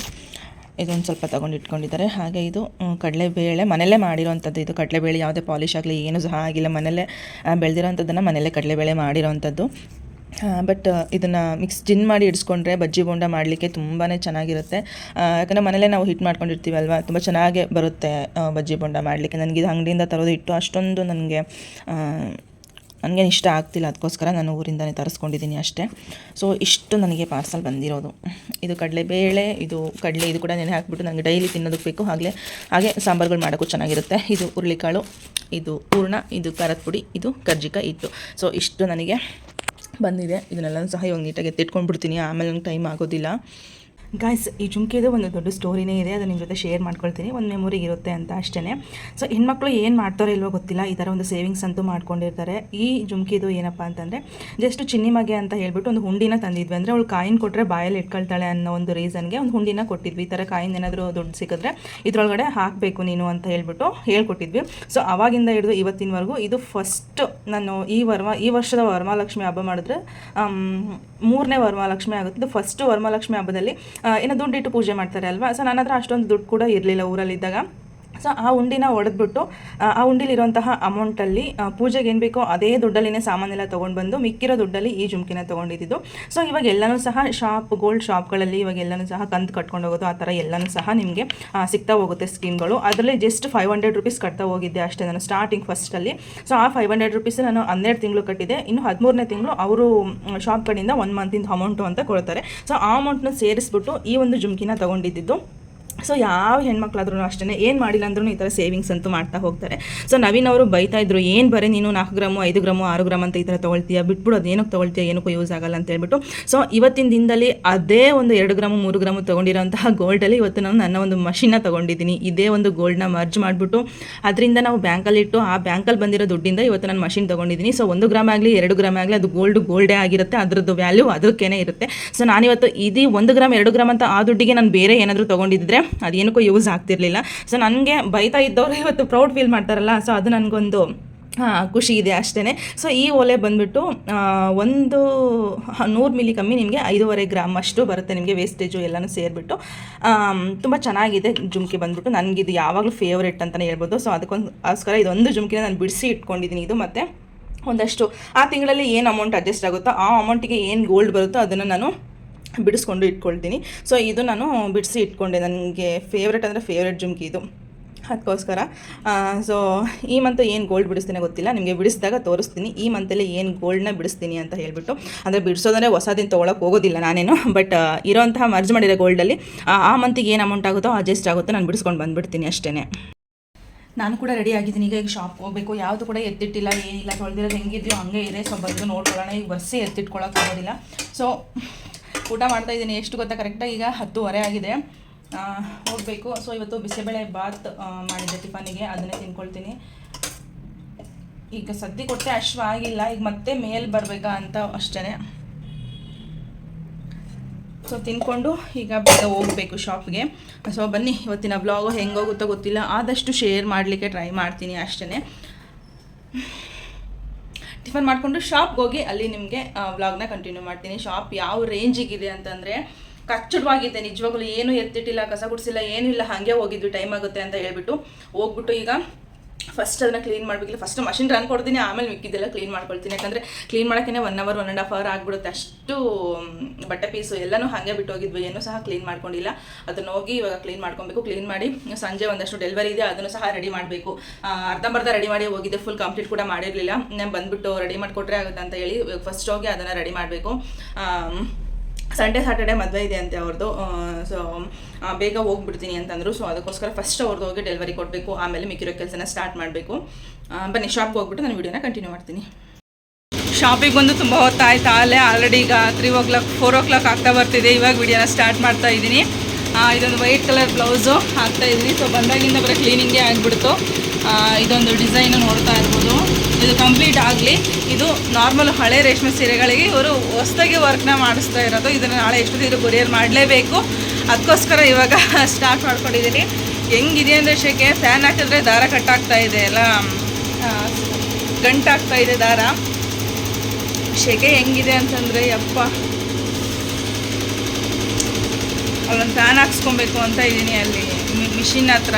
S1: ಇದೊಂದು ಸ್ವಲ್ಪ ತೊಗೊಂಡು ಇಟ್ಕೊಂಡಿದ್ದಾರೆ. ಹಾಗೆ ಇದು ಕಡಲೆಬೇಳೆ ಮನೆಯಲ್ಲೇ ಮಾಡಿರೋವಂಥದ್ದು. ಇದು ಕಡಲೆಬೇಳೆ ಯಾವುದೇ ಪಾಲಿಶ್ ಆಗಲಿ ಏನೂ ಸಹ ಆಗಿಲ್ಲ, ಮನೆಯಲ್ಲೇ ಬೆಳೆದಿರೋವಂಥದ್ದನ್ನು ಮನೆಯಲ್ಲೇ ಕಡಲೆಬೇಳೆ ಮಾಡಿರೋವಂಥದ್ದು. ಬಟ್ ಇದನ್ನು ಜಿನ್ ಮಾಡಿ ಇಡಿಸ್ಕೊಂಡ್ರೆ ಬಜ್ಜಿ ಬೋಂಡ ಮಾಡಲಿಕ್ಕೆ ತುಂಬಾ ಚೆನ್ನಾಗಿರುತ್ತೆ. ಯಾಕಂದರೆ ಮನೇಲೇ ನಾವು ಹಿಟ್ಟು ಮಾಡ್ಕೊಂಡಿರ್ತೀವಿ ಅಲ್ವಾ, ತುಂಬ ಚೆನ್ನಾಗೇ ಬರುತ್ತೆ ಬಜ್ಜಿ ಬೋಂಡ ಮಾಡಲಿಕ್ಕೆ. ನನಗೆ ಇದು ಅಂಗಡಿಯಿಂದ ತರೋದು ಹಿಟ್ಟು ಅಷ್ಟೊಂದು ನನಗೆ ಇಷ್ಟ ಆಗ್ತಿಲ್ಲ. ಅದಕ್ಕೋಸ್ಕರ ನಾನು ಊರಿಂದನೇ ತರಿಸ್ಕೊಂಡಿದ್ದೀನಿ ಅಷ್ಟೇ. ಸೊ ಇಷ್ಟು ನನಗೆ ಪಾರ್ಸಲ್ ಬಂದಿರೋದು. ಇದು ಕಡಲೆಬೇಳೆ, ಇದು ಕಡಲೆ, ಇದು ಕೂಡ ನೆನೆ ಹಾಕಿಬಿಟ್ಟು ನನಗೆ ಡೈಲಿ ತಿನ್ನೋದಕ್ಕೆ ಬೇಕು. ಹಾಗೆ ಸಾಂಬಾರುಗಳು ಮಾಡೋಕ್ಕೂ ಚೆನ್ನಾಗಿರುತ್ತೆ. ಇದು ಹುರುಳಿಕಾಳು, ಇದು ಹೂರ್ಣ, ಇದು ಖಾರದ ಪುಡಿ, ಇದು ಕರ್ಜಿಕಾಯಿ ಹಿಟ್ಟು. ಸೊ ಇಷ್ಟು ನನಗೆ ಬಂದಿದೆ. ಇದನ್ನೆಲ್ಲ ಸಹ ಇವಾಗ ನೀಟಾಗಿ ಎತ್ತಿಟ್ಕೊಂಡ್ಬಿಡ್ತೀನಿ, ಆಮೇಲೆ ನನಗೆ ಟೈಮ್ ಆಗೋದಿಲ್ಲ. ಗಾಯ್ಸ್, ಈ ಜುಮ್ಕಿದು ಒಂದು ದೊಡ್ಡ ಸ್ಟೋರಿನೇ ಇದೆ. ಅದು ನಿಮ್ಮ ಜೊತೆ ಶೇರ್ ಮಾಡ್ಕೊಳ್ತೀನಿ, ಒಂದು ಮೆಮೊರಿಗೆ ಇರುತ್ತೆ ಅಂತ ಅಷ್ಟೇ. ಸೊ ಹೆಣ್ಮಕ್ಳು ಏನು ಮಾಡ್ತಾರೋ ಇಲ್ವೋ ಗೊತ್ತಿಲ್ಲ, ಈ ಥರ ಒಂದು ಸೇವಿಂಗ್ಸ್ ಅಂತೂ ಮಾಡ್ಕೊಂಡಿರ್ತಾರೆ. ಈ ಜುಮ್ಕಿದು ಏನಪ್ಪ ಅಂತಂದರೆ ಜಸ್ಟ್ ಚಿನ್ನಿಮಗೆ ಅಂತ ಹೇಳ್ಬಿಟ್ಟು ಒಂದು ಹುಂಡಿನ ತಂದಿದ್ವಿ. ಅಂದರೆ ಅವಳು ಕಾಯಿನ್ ಕೊಟ್ಟರೆ ಬಾಯಲ್ಲಿ ಇಟ್ಕೊಳ್ತಾಳೆ ಅನ್ನೋ ಒಂದು ರೀಸನ್ಗೆ ಒಂದು ಹುಂಡಿನ ಕೊಟ್ಟಿದ್ವಿ. ಈ ಥರ ಕಾಯಿನ್ ಏನಾದರೂ ದುಡ್ಡು ಸಿಕ್ಕಿದ್ರೆ ಇದ್ರೊಳಗಡೆ ಹಾಕಬೇಕು ನೀನು ಅಂತ ಹೇಳ್ಬಿಟ್ಟು ಹೇಳ್ಕೊಟ್ಟಿದ್ವಿ. ಸೊ ಅವಾಗಿಂದ ಹಿಡಿದು ಇವತ್ತಿನವರೆಗೂ ಇದು ಫಸ್ಟ್ ನಾನು ಈ ವರ್ಷದ ವರಮಹಾಲಕ್ಷ್ಮಿ ಹಬ್ಬ ಮಾಡಿದ್ರೆ 3ನೇ ವರಮಹಾಲಕ್ಷ್ಮಿ ಆಗುತ್ತೆ. ಇದು ಫಸ್ಟ್ ವರಮಹಾಲಕ್ಷ್ಮಿ ಹಬ್ಬದಲ್ಲಿ ಏನೋ ದುಡ್ಡಿಟ್ಟು ಪೂಜೆ ಮಾಡ್ತಾರೆ ಅಲ್ವಾ. ಸೊ ನನ್ನ ಹತ್ರ ಅಷ್ಟೊಂದು ದುಡ್ಡು ಕೂಡ ಇರಲಿಲ್ಲ ಊರಲ್ಲಿದ್ದಾಗ. ಸೊ ಆ ಉಂಡಿನ ಹೊಡೆದ್ಬಿಟ್ಟು ಆ ಉಂಡಿಲಿರುವಂತಹ ಅಮೌಂಟಲ್ಲಿ ಪೂಜೆಗೆ ಏನು ಬೇಕೋ ಅದೇ ದುಡ್ಡಲ್ಲಿನೇ ಸಾಮಾನೆಲ್ಲ ತೊಗೊಂಡು ಬಂದು ಮಿಕ್ಕಿರೋ ದುಡ್ಡಲ್ಲಿ ಈ ಜುಮ್ಕಿನ ತೊಗೊಂಡಿದ್ದು. ಸೊ ಇವಾಗ ಎಲ್ಲನೂ ಸಹ ಗೋಲ್ಡ್ ಶಾಪ್ಗಳಲ್ಲಿ ಇವಾಗ ಎಲ್ಲನೂ ಸಹ ಕಂತು ಕಟ್ಕೊಂಡು ಹೋಗೋದು, ಆ ಥರ ಎಲ್ಲನೂ ಸಹ ನಿಮಗೆ ಸಿಗ್ತಾ ಹೋಗುತ್ತೆ ಸ್ಕೀಮ್ಗಳು. ಅದರಲ್ಲಿ ಜಸ್ಟ್ 500 ರೂಪೀಸ್ ಕಟ್ತಾ ಹೋಗಿದ್ದೆ ಅಷ್ಟೇ ನಾನು ಸ್ಟಾರ್ಟಿಂಗ್ ಫಸ್ಟಲ್ಲಿ. ಸೊ ಆ 500 ರೂಪೀಸ್ ನಾನು 12 ತಿಂಗಳು ಕಟ್ಟಿದ್ದೆ. ಇನ್ನು 13ನೇ ತಿಂಗಳು ಅವರು ಶಾಪ್ ಕಡೆಯಿಂದ 1 ಮಂತಿಂದ ಅಮೌಂಟು ಅಂತ ಕೊಡ್ತಾರೆ. ಸೊ ಆ ಅಮೌಂಟ್ನ ಸೇರಿಸ್ಬಿಟ್ಟು ಈ ಒಂದು ಜುಮ್ಕಿನ ತೊಗೊಂಡಿದ್ದು. ಸೊ ಯಾವ ಹೆಣ್ಮಕ್ಳಾದ್ರೂ ಅಷ್ಟೇ ಏನು ಮಾಡಿಲ್ಲ ಅಂದ್ರೂ ಈ ಥರ ಸೇವಿಂಗ್ಸ್ ಅಂತೂ ಮಾಡ್ತಾ ಹೋಗ್ತಾರೆ. ಸೊ ನವೀನ್ ಅವರು ಬೈತಾ ಇದ್ರು, ಏನು ಬರೀ ನೀನು 4 ಗ್ರಾಮು 5 ಗ್ರಾಮು 6 ಗ್ರಾಮ್ ಅಂತ ಈ ಥರ ತೊಗೊಳ್ತೀಯ, ಬಿಟ್ಬಿಡು, ಅದೇನಕ್ಕೆ ತೊಗೊಳ್ತೀಯ, ಏನಕ್ಕೂ ಯೂಸ್ ಆಗಲ್ಲ ಅಂತ ಹೇಳ್ಬಿಟ್ಟು. ಸೊ ಇವತ್ತಿನ ದಿನದಲ್ಲಿ ಅದೇ ಒಂದು 2 ಗ್ರಾಮು 3 ಗ್ರಾಮು ತೊಗೊಂಡಿರೋಂತಹ ಗೋಲ್ಡಲ್ಲಿ ಇವತ್ತು ನಾನು ನನ್ನ ಒಂದು ಮಷಿನ್ನ ತೊಗೊಂಡಿದ್ದೀನಿ. ಇದೇ ಒಂದು ಗೋಲ್ಡ್ನ ಮರ್ಜ್ ಮಾಡಿಬಿಟ್ಟು ಅದರಿಂದ ನಾವು ಬ್ಯಾಂಕಲ್ಲಿಟ್ಟು ಆ ಬ್ಯಾಂಕಲ್ಲಿ ಬಂದಿರೋ ದುಡ್ಡಿಂದ ಇವತ್ತು ನಾನು ಮಷಿನ್ ತೊಗೊಂಡಿದ್ದೀನಿ. ಸೊ 1 ಗ್ರಾಮ್ ಆಗಲಿ 2 ಗ್ರಾಮ್ ಆಗಲಿ ಅದು ಗೋಲ್ಡೇ ಆಗಿರುತ್ತೆ, ಅದರದ್ದು ವ್ಯಾಲ್ಯೂ ಅದಕ್ಕೇನೆ ಇರುತ್ತೆ. ಸೊ ನಾನಿವತ್ತು 1 ಗ್ರಾಮ್ 2 ಗ್ರಾಮ್ ಅಂತ ಆ ದುಡ್ಡಿಗೆ ನಾನು ಬೇರೆ ಏನಾದರೂ ತೊಗೊಂಡಿದ್ದರೆ ಅದೇನಕ್ಕೂ ಯೂಸ್ ಆಗ್ತಿರ್ಲಿಲ್ಲ. ಸೊ ನನಗೆ ಬೈತಾ ಇದ್ದವರು ಇವತ್ತು ಪ್ರೌಡ್ ಫೀಲ್ ಮಾಡ್ತಾರಲ್ಲ, ಸೊ ಅದು ನನಗೊಂದು ಖುಷಿ ಇದೆ ಅಷ್ಟೇ. ಸೊ ಈ ಒಲೆ ಬಂದುಬಿಟ್ಟು 100 ಮಿಲಿ ಕಮ್ಮಿ ನಿಮಗೆ 5.5 ಗ್ರಾಮ್ ಅಷ್ಟು ಬರುತ್ತೆ ನಿಮಗೆ, ವೇಸ್ಟೇಜು ಎಲ್ಲನೂ ಸೇರಿಬಿಟ್ಟು. ತುಂಬ ಚೆನ್ನಾಗಿದೆ ಜುಮ್ಕಿ ಬಂದುಬಿಟ್ಟು. ನನಗಿದು ಯಾವಾಗಲೂ ಫೇವ್ರೆಟ್ ಅಂತಲೇ ಹೇಳ್ಬೋದು. ಸೊ ಅದಕ್ಕೋಸ್ಕರ ಇದೊಂದು ಜುಮ್ಕಿನ ನಾನು ಬಿಡಿಸಿ ಇಟ್ಕೊಂಡಿದ್ದೀನಿ. ಇದು ಮತ್ತು ಒಂದಷ್ಟು ಆ ತಿಂಗಳಲ್ಲಿ ಏನು ಅಮೌಂಟ್ ಅಡ್ಜಸ್ಟ್ ಆಗುತ್ತೋ ಆ ಅಮೌಂಟಿಗೆ ಏನು ಗೋಲ್ಡ್ ಬರುತ್ತೋ ಅದನ್ನು ನಾನು ಬಿಡಿಸ್ಕೊಂಡು ಇಟ್ಕೊಳ್ತೀನಿ. ಸೊ ಇದು ನಾನು ಬಿಡಿಸಿ ಇಟ್ಕೊಂಡೆ. ನನಗೆ ಫೇವ್ರೆಟ್ ಅಂದರೆ ಫೇವ್ರೆಟ್ ಜುಮ್ಕಿ ಇದು, ಅದಕ್ಕೋಸ್ಕರ. ಸೊ ಈ ಮಂತ್ ಏನು ಗೋಲ್ಡ್ ಬಿಡಿಸ್ತೀನಿ ಗೊತ್ತಿಲ್ಲ, ನಿಮಗೆ ಬಿಡಿಸಿದಾಗ ತೋರಿಸ್ತೀನಿ ಈ ಮಂತಲ್ಲಿ ಏನು ಗೋಲ್ಡ್ನ ಬಿಡಿಸ್ತೀನಿ ಅಂತ ಹೇಳ್ಬಿಟ್ಟು. ಅಂದರೆ ಬಿಡಿಸೋದಂದರೆ ಹೊಸದಿನ ತೊಗೊಳಕ್ಕೆ ಹೋಗೋದಿಲ್ಲ ನಾನೇನು, ಬಟ್ ಇರೋಂತಹ ಮರ್ಜ್ ಮಾಡಿರೋ ಗೋಲ್ಡಲ್ಲಿ ಆ ಮಂತಿಗೆ ಏನು ಅಮೌಂಟ್ ಆಗುತ್ತೋ ಅಡ್ಜಸ್ಟ್ ಆಗುತ್ತೋ ನಾನು ಬಿಡಿಸ್ಕೊಂಡು ಬಂದುಬಿಡ್ತೀನಿ ಅಷ್ಟೇ. ನಾನು ಕೂಡ ರೆಡಿ ಆಗಿದ್ದೀನಿ. ಈಗ ಶಾಪ್ ಹೋಗಬೇಕು, ಯಾವುದು ಕೂಡ ಎತ್ತಿಟ್ಟಿಲ್ಲ, ಏನಿಲ್ಲ, ತೊಳೆದಿರೋದು ಹೆಂಗಿದೆಯೋ ಹಂಗೆ ಇದೆ. ಸೊ ಬಂದು ನೋಡ್ಕೊಳ್ಳೋಣ. ಈಗ ಬಸ್ಸೇ ಎತ್ತಿಟ್ಕೊಳ್ಳೋಕೆ ಆಗೋದಿಲ್ಲ. ಸೊ ಊಟ ಮಾಡ್ತಾಯಿದ್ದೀನಿ. ಎಷ್ಟು ಗೊತ್ತಾ, ಕರೆಕ್ಟಾಗಿ ಈಗ 10:30 ಆಗಿದೆ, ಹೋಗಬೇಕು. ಸೊ ಇವತ್ತು ಬಿಸಿಬೇಳೆ ಬಾತ್ ಮಾಡಿದ್ದೆ ಟಿಫನಿಗೆ, ಅದನ್ನೇ ತಿನ್ಕೊಳ್ತೀನಿ. ಈಗ ಸದ್ಯ ಕೊಟ್ಟೆ ಆಗಿಲ್ಲ, ಈಗ ಮತ್ತೆ ಮೇಲ್ ಬರಬೇಕಾ ಅಂತ ಅಷ್ಟೇ. ಸೊ ತಿನ್ಕೊಂಡು ಈಗ ಬೇಗ ಹೋಗಬೇಕು ಶಾಪ್ಗೆ. ಸೊ ಬನ್ನಿ, ಇವತ್ತಿನ ವ್ಲಾಗು ಹೆಂಗೋಗುತ್ತೋ ಗೊತ್ತಿಲ್ಲ, ಆದಷ್ಟು ಶೇರ್ ಮಾಡಲಿಕ್ಕೆ ಟ್ರೈ ಮಾಡ್ತೀನಿ ಅಷ್ಟೇ. ಟಿಫನ್ ಮಾಡಿಕೊಂಡು ಶಾಪ್ಗೆ ಹೋಗಿ ಅಲ್ಲಿ ನಿಮಗೆ ವ್ಲಾಗ್ನ ಕಂಟಿನ್ಯೂ ಮಾಡ್ತೀನಿ. ಶಾಪ್ ಯಾವ ರೇಂಜಿಗಿದೆ ಅಂತಂದರೆ ಕಚ್ಚಡವಾಗಿದೆ ನಿಜವಾಗ್ಲೂ. ಏನು ಎತ್ತಿಟ್ಟಿಲ್ಲ, ಕಸ ಗುಡಿಸಿಲ್ಲ, ಏನೂ ಇಲ್ಲ, ಹಾಗೆ ಹೋಗಿದ್ವಿ, ಟೈಮ್ ಆಗುತ್ತೆ ಅಂತ ಹೇಳ್ಬಿಟ್ಟು ಹೋಗ್ಬಿಟ್ಟು ಈಗ ಫಸ್ಟ್ ಅದನ್ನು ಕ್ಲೀನ್ ಮಾಡಬೇಕಿಲ್ಲ, ಫಸ್ಟ್ ಮಷಿನ್ ರನ್ ಕೊಡ್ತೀನಿ, ಆಮೇಲೆ ಮಿಕ್ಕಿದ್ದೆಲ್ಲ ಕ್ಲೀನ್ ಮಾಡ್ಕೊಳ್ತೀನಿ. ಯಾಕಂದರೆ ಕ್ಲೀನ್ ಮಾಡೋಕ್ಕೆ 1 ಅವರ್ 1.5 ಅವರ್ ಆಗಿಬಿಡುತ್ತೆ. ಅಷ್ಟು ಬಟ್ಟೆ ಪೀಸು ಎಲ್ಲನೂ ಹಾಗೆ ಬಿಟ್ಟು ಹೋಗಿದ್ವಿ, ಏನೂ ಸಹ ಕ್ಲೀನ್ ಮಾಡ್ಕೊಂಡಿಲ್ಲ. ಅದನ್ನು ಹೋಗಿ ಇವಾಗ ಕ್ಲೀನ್ ಮಾಡ್ಕೊಬೇಕು. ಕ್ಲೀನ್ ಮಾಡಿ ಸಂಜೆ ಒಂದಷ್ಟು ಡೆಲಿವರಿ ಇದೆ, ಅದನ್ನು ಸಹ ರೆಡಿ ಮಾಡಬೇಕು. ಅರ್ಧಂಬರ್ಧ ರೆಡಿ ಮಾಡಿ ಹೋಗಿದ್ದೆ, ಫುಲ್ ಕಂಪ್ಲೀಟ್ ಕೂಡ ಮಾಡಿರಲಿಲ್ಲ. ನಾನು ಬಂದುಬಿಟ್ಟು ರೆಡಿ ಮಾಡಿಕೊಟ್ರೆ ಆಗುತ್ತೆ ಅಂತ ಹೇಳಿ ಫಸ್ಟ್ ಹೋಗಿ ಅದನ್ನು ರೆಡಿ ಮಾಡಬೇಕು. ಸಂಡೇ ಸ್ಯಾಟರ್ಡೆ ಮದುವೆ ಇದೆ ಅಂತೆ ಅವ್ರದ್ದು. ಸೊ ಬೇಗ ಹೋಗ್ಬಿಡ್ತೀನಿ ಅಂತಂದರು. ಸೊ ಅದಕ್ಕೋಸ್ಕರ ಫಸ್ಟ್ ಅವ್ರದ್ದು ಹೋಗಿ ಡೆಲಿವರಿ ಕೊಡಬೇಕು, ಆಮೇಲೆ ಮಿಕ್ಕಿರೋ ಕೆಲಸನ ಸ್ಟಾರ್ಟ್ ಮಾಡಬೇಕು. ಬನ್ನಿ ಶಾಪ್ಗೆ ಹೋಗ್ಬಿಟ್ಟು ನಾನು ವೀಡಿಯೋನ ಕಂಟಿನ್ಯೂ ಮಾಡ್ತೀನಿ. ಶಾಪಿಗೆ ಬಂದು ತುಂಬ ಹೊತ್ತಾಯ್ತು, ಆಲ್ರೆಡಿ ಈಗ 3 o'clock 4 o'clock ಆಗ್ತಾ ಬರ್ತಿದೆ. ಇವಾಗ ವೀಡಿಯೋನ ಸ್ಟಾರ್ಟ್ ಮಾಡ್ತಾ ಇದ್ದೀನಿ. ಇದೊಂದು ವೈಟ್ ಕಲರ್ ಬ್ಲೌಸು ಹಾಕ್ತಾ ಇದ್ದೀನಿ. ಸೊ ಬಂದಾಗಿಂದ ಬರೀ ಕ್ಲೀನಿಂಗೇ ಆಗಿಬಿಡ್ತು. ಇದೊಂದು ಡಿಸೈನು ನೋಡ್ತಾ ಇರ್ಬೋದು. ಇದು ಕಂಪ್ಲೀಟ್ ಆಗಲಿ. ಇದು ನಾರ್ಮಲ್ ಹಳೆ ರೇಷ್ಮೆ ಸೀರೆಗಳಿಗೆ ಇವರು ಹೊಸದಾಗಿ ವರ್ಕ್ನ ಮಾಡಿಸ್ತಾ ಇರೋದು. ಇದನ್ನು ನಾಳೆ ಎಷ್ಟೊತ್ತಿದ್ರು ಕೊರಿಯರ್ ಮಾಡಲೇಬೇಕು. ಅದಕ್ಕೋಸ್ಕರ ಇವಾಗ ಸ್ಟಾರ್ಟ್ ಮಾಡ್ಕೊಂಡಿದ್ದೀನಿ. ಹೆಂಗಿದೆ ಅಂದರೆ ಶೆಕೆ, ಫ್ಯಾನ್ ಹಾಕಿದ್ರೆ ದಾರ ಕಟ್ಟಾಗ್ತಾ ಇದೆ, ಎಲ್ಲ ಗಂಟಾಗ್ತಾ ಇದೆ ದಾರ. ಶೆಕೆ ಹೆಂಗಿದೆ ಅಂತಂದರೆ ಯಪ್ಪ, ಅಲ್ಲೊಂದು ಫ್ಯಾನ್ ಹಾಕ್ಸ್ಕೊಬೇಕು ಅಂತ ಇದ್ದೀನಿ. ಅಲ್ಲಿ ಮಿಷಿನ್ ಹತ್ರ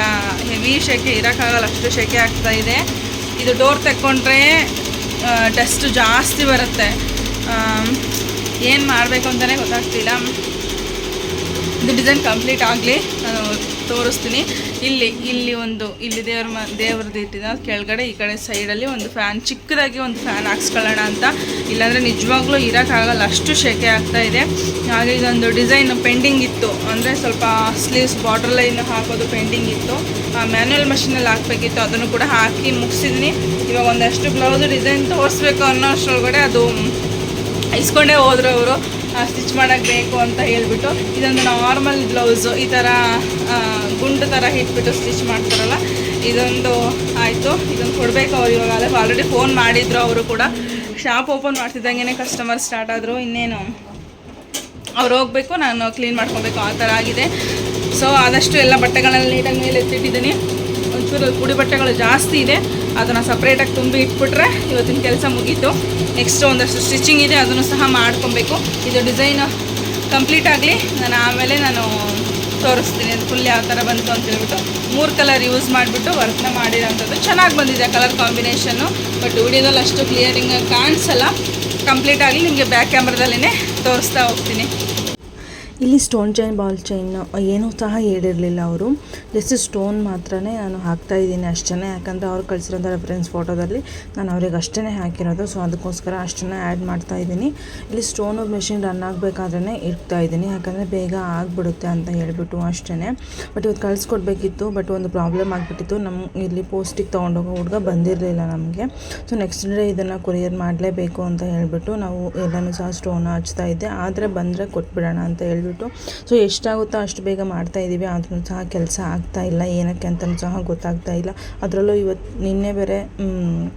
S1: ಹೆವಿ ಶೆಕೆ, ಇರೋಕ್ಕಾಗಲ್ಲ, ಅಷ್ಟು ಶೆಕೆ ಆಗ್ತಾ ಇದೆ. ಇದು ಡೋರ್ ತೆಕ್ಕೊಂಡ್ರೆ ಡಸ್ಟು ಜಾಸ್ತಿ ಬರುತ್ತೆ. ಏನು ಮಾಡಬೇಕು ಅಂತಲೇ ಗೊತ್ತಾಗ್ತಿಲ್ಲ. ಇದು ಡಿಸೈನ್ ಕಂಪ್ಲೀಟ್ ಆಗಲಿ, ನಾನು ತೋರಿಸ್ತೀನಿ. ಇಲ್ಲಿ ದೇವ್ರದ್ದು ಇಟ್ಟಿದ್ದ ಕೆಳಗಡೆ ಈ ಕಡೆ ಸೈಡಲ್ಲಿ ಒಂದು ಫ್ಯಾನ್, ಚಿಕ್ಕದಾಗಿ ಒಂದು ಫ್ಯಾನ್ ಹಾಕ್ಸ್ಕೊಳ್ಳೋಣ ಅಂತ. ಇಲ್ಲಾಂದರೆ ನಿಜವಾಗ್ಲೂ ಇರೋಕ್ಕಾಗಲ್ಲ, ಅಷ್ಟು ಶೆಕೆ ಆಗ್ತಾ ಇದೆ. ಹಾಗೆ ಇದೊಂದು ಡಿಸೈನ್ ಪೆಂಡಿಂಗ್ ಇತ್ತು, ಅಂದರೆ ಸ್ವಲ್ಪ ಸ್ಲೀವ್ಸ್ ಬಾರ್ಡರ್ ಲೈನ್ ಹಾಕೋದು ಪೆಂಡಿಂಗ್ ಇತ್ತು. ಮ್ಯಾನ್ಯಲ್ ಮಷಿನಲ್ಲಿ ಹಾಕಬೇಕಿತ್ತು, ಅದನ್ನು ಕೂಡ ಹಾಕಿ ಮುಗಿಸಿದ್ದೀನಿ. ಇವಾಗ ಒಂದಷ್ಟು ಬ್ಲೌಸು ಡಿಸೈನ್ ತೋರಿಸ್ಬೇಕು ಅನ್ನೋ ಅಷ್ಟರೊಳಗಡೆ ಅದು ಇಸ್ಕೊಂಡೇ ಹೋದ್ರು ಅವರು, ಸ್ಟಿಚ್ ಮಾಡೋಕ್ಕೆ ಬೇಕು ಅಂತ ಹೇಳ್ಬಿಟ್ಟು. ಇದೊಂದು ನಾರ್ಮಲ್ ಬ್ಲೌಸು, ಈ ಥರ ಗುಂಡು ಥರ ಇಟ್ಬಿಟ್ಟು ಸ್ಟಿಚ್ ಮಾಡ್ತಾರಲ್ಲ, ಇದೊಂದು ಆಯಿತು. ಇದೊಂದು ಕೊಡಬೇಕು ಅವ್ರು. ಇವಾಗ ಆಲ್ರೆಡಿ ಫೋನ್ ಮಾಡಿದ್ರು ಅವರು ಕೂಡ. ಶಾಪ್ ಓಪನ್ ಮಾಡ್ತಿದ್ದಂಗೆ ಕಸ್ಟಮರ್ ಸ್ಟಾರ್ಟ್ ಆದರು. ಇನ್ನೇನು ಅವ್ರು ಹೋಗಬೇಕು, ನಾನು ಕ್ಲೀನ್ ಮಾಡ್ಕೊಬೇಕು, ಆ ಥರ ಆಗಿದೆ. ಸೊ ಆದಷ್ಟು ಎಲ್ಲ ಬಟ್ಟೆಗಳನ್ನ ನೀಟಾಗಿ ಮೇಲೆ ಎತ್ತಿಟ್ಟಿದ್ದೀನಿ. ಒಂಚೂರು ಪುಡಿ ಬಟ್ಟೆಗಳು ಜಾಸ್ತಿ ಇದೆ, ಅದನ್ನು ಸಪ್ರೇಟಾಗಿ ತುಂಬಿ ಇಟ್ಬಿಟ್ರೆ ಇವತ್ತಿನ ಕೆಲಸ ಮುಗೀತು. ನೆಕ್ಸ್ಟ್ ಒಂದಷ್ಟು ಸ್ಟಿಚಿಂಗ್ ಇದೆ, ಅದನ್ನು ಸಹ ಮಾಡ್ಕೊಬೇಕು. ಇದು ಡಿಸೈನ್ ಕಂಪ್ಲೀಟ್ ಆಗಲಿ, ಆಮೇಲೆ ನಾನು ತೋರಿಸ್ತೀನಿ ಅದು ಫುಲ್ ಯಾವ ಥರ ಬಂತು ಅಂತ ಹೇಳ್ಬಿಟ್ಟು. 3 ಕಲರ್ ಯೂಸ್ ಮಾಡಿಬಿಟ್ಟು ವರ್ಕ್ನ ಮಾಡಿರೋಂಥದ್ದು ಚೆನ್ನಾಗಿ ಬಂದಿದೆ ಕಲರ್ ಕಾಂಬಿನೇಷನ್ನು. ಬಟ್ ವಿಡಿಯೋದಲ್ಲಿ ಅಷ್ಟು ಕ್ಲಿಯರಿಂಗ್ ಕಾಣಿಸಲ್ಲ. ಕಂಪ್ಲೀಟ್ ಆಗಲಿ, ನಿಮಗೆ ಬ್ಯಾಕ್ ಕ್ಯಾಮ್ರಾದಲ್ಲೇ ತೋರಿಸ್ತಾ ಹೋಗ್ತೀನಿ.
S2: ಇಲ್ಲಿ ಸ್ಟೋನ್ ಚೈನ್, ಬಾಲ್ ಚೈನ್ ಏನೂ ಸಹ ಹೇಳಿರಲಿಲ್ಲ ಅವರು. ಜಸ್ಟ್ ಸ್ಟೋನ್ ಮಾತ್ರ ನಾನು ಹಾಕ್ತಾಯಿದ್ದೀನಿ ಅಷ್ಟೇ. ಯಾಕಂದರೆ ಅವ್ರು ಕಳಿಸಿರೋಂಥ ರೆಫರೆನ್ಸ್ ಫೋಟೋದಲ್ಲಿ ನಾನು ಅವ್ರಿಗೆ ಅಷ್ಟೇ ಹಾಕಿರೋದು. ಸೊ ಅದಕ್ಕೋಸ್ಕರ ಅಷ್ಟನ್ನು ಆ್ಯಡ್ ಮಾಡ್ತಾಯಿದ್ದೀನಿ. ಇಲ್ಲಿ ಸ್ಟೋನು ಮೆಷಿನ್ ರನ್ ಆಗಬೇಕಾದ್ರೆ ಇಡ್ತಾಯಿದ್ದೀನಿ, ಯಾಕಂದರೆ ಬೇಗ ಆಗಿಬಿಡುತ್ತೆ ಅಂತ ಹೇಳ್ಬಿಟ್ಟು ಅಷ್ಟೇ. ಬಟ್ ಇವತ್ತು ಕಳಿಸ್ಕೊಡ್ಬೇಕಿತ್ತು, ಬಟ್ ಒಂದು ಪ್ರಾಬ್ಲಮ್ ಆಗಿಬಿಟ್ಟಿತ್ತು. ಇಲ್ಲಿ ಪೋಸ್ಟಿಗೆ ತೊಗೊಂಡೋಗೋ ಹುಡುಗ ಬಂದಿರಲಿಲ್ಲ ನಮಗೆ. ಸೊ ನೆಕ್ಸ್ಟ್ ಡೇ ಇದನ್ನು ಕೊರಿಯರ್ ಮಾಡಲೇಬೇಕು ಅಂತ ಹೇಳ್ಬಿಟ್ಟು ನಾವು ಎಲ್ಲನೂ ಸಹ ಸ್ಟೋನ್ ಹಚ್ತಾ ಇದ್ದೆ. ಆದರೆ ಬಂದರೆ ಕೊಟ್ಬಿಡೋಣ ಅಂತ ಹೇಳ್ಬಿಟ್ಟು. ಸೊ ಎಷ್ಟಾಗುತ್ತೋ ಅಷ್ಟು ಬೇಗ ಮಾಡ್ತಾಯಿದ್ದೀವಿ, ಆದ್ರೂ ಸಹ ಕೆಲಸ ಆಗ್ತಾಯಿಲ್ಲ. ಏನಕ್ಕೆ ಅಂತಲೂ ಸಹ ಗೊತ್ತಾಗ್ತಾ ಇಲ್ಲ. ಅದರಲ್ಲೂ ನಿನ್ನೆ ಬೇರೆ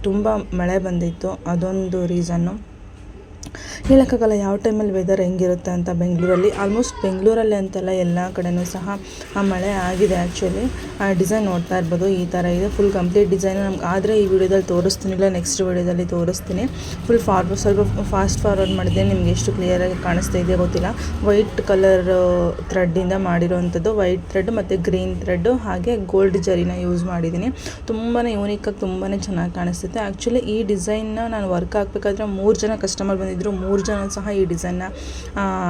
S2: ತುಂಬ ಮಳೆ ಬಂದಿತ್ತು, ಅದೊಂದು ರೀಸನ್ನು. ಹೇಳೋಕ್ಕಾಗಲ್ಲ ಯಾವ ಟೈಮಲ್ಲಿ ವೆದರ್ ಹೆಂಗಿರುತ್ತೆ ಅಂತ. ಬೆಂಗಳೂರಲ್ಲಿ ಆಲ್ಮೋಸ್ಟ್ ಬೆಂಗಳೂರಲ್ಲಿ ಅಂತಲ್ಲ, ಎಲ್ಲ ಕಡೆಯೂ ಸಹ ಮಳೆ ಆಗಿದೆ. ಆ್ಯಕ್ಚುಲಿ ಡಿಸೈನ್ ನೋಡ್ತಾ ಇರ್ಬೋದು, ಈ ಥರ ಇದೆ. ಫುಲ್ ಕಂಪ್ಲೀಟ್ ಡಿಸೈನು ನಮ್ಗೆ ಆದರೆ ಈ ವಿಡಿಯೋದಲ್ಲಿ ತೋರಿಸ್ತೀನಿಲ್ಲ, ನೆಕ್ಸ್ಟ್ ವಿಡಿಯೋದಲ್ಲಿ ತೋರಿಸ್ತೀನಿ. ಫುಲ್ ಸ್ವಲ್ಪ ಫಾಸ್ಟ್ ಫಾರ್ವರ್ಡ್ ಮಾಡಿದ್ದೀನಿ, ನಿಮಗೆ ಎಷ್ಟು ಕ್ಲಿಯರಾಗಿ ಕಾಣಿಸ್ತಾ ಇದೆಯಾ ಗೊತ್ತಿಲ್ಲ. ವೈಟ್ ಕಲರ್ ಥ್ರೆಡ್ಡಿಂದ ಮಾಡಿರೋವಂಥದ್ದು, ವೈಟ್ ಥ್ರೆಡ್ ಮತ್ತು ಗ್ರೀನ್ ಥ್ರೆಡ್ಡು ಹಾಗೆ ಗೋಲ್ಡ್ ಜರಿನ ಯೂಸ್ ಮಾಡಿದ್ದೀನಿ. ತುಂಬಾ ಯೂನಿಕಾಗಿ ತುಂಬಾ ಚೆನ್ನಾಗಿ ಕಾಣಿಸುತ್ತೆ. ಆ್ಯಕ್ಚುಲಿ ಈ ಡಿಸೈನ್ನ ನಾನು ವರ್ಕ್ ಹಾಕಬೇಕಾದ್ರೆ 3 ಜನ ಕಸ್ಟಮರ್ ಬಂದಿದ್ದರು. 3 ಜನ ಸಹ ಈ ಡಿಸೈನ್ನ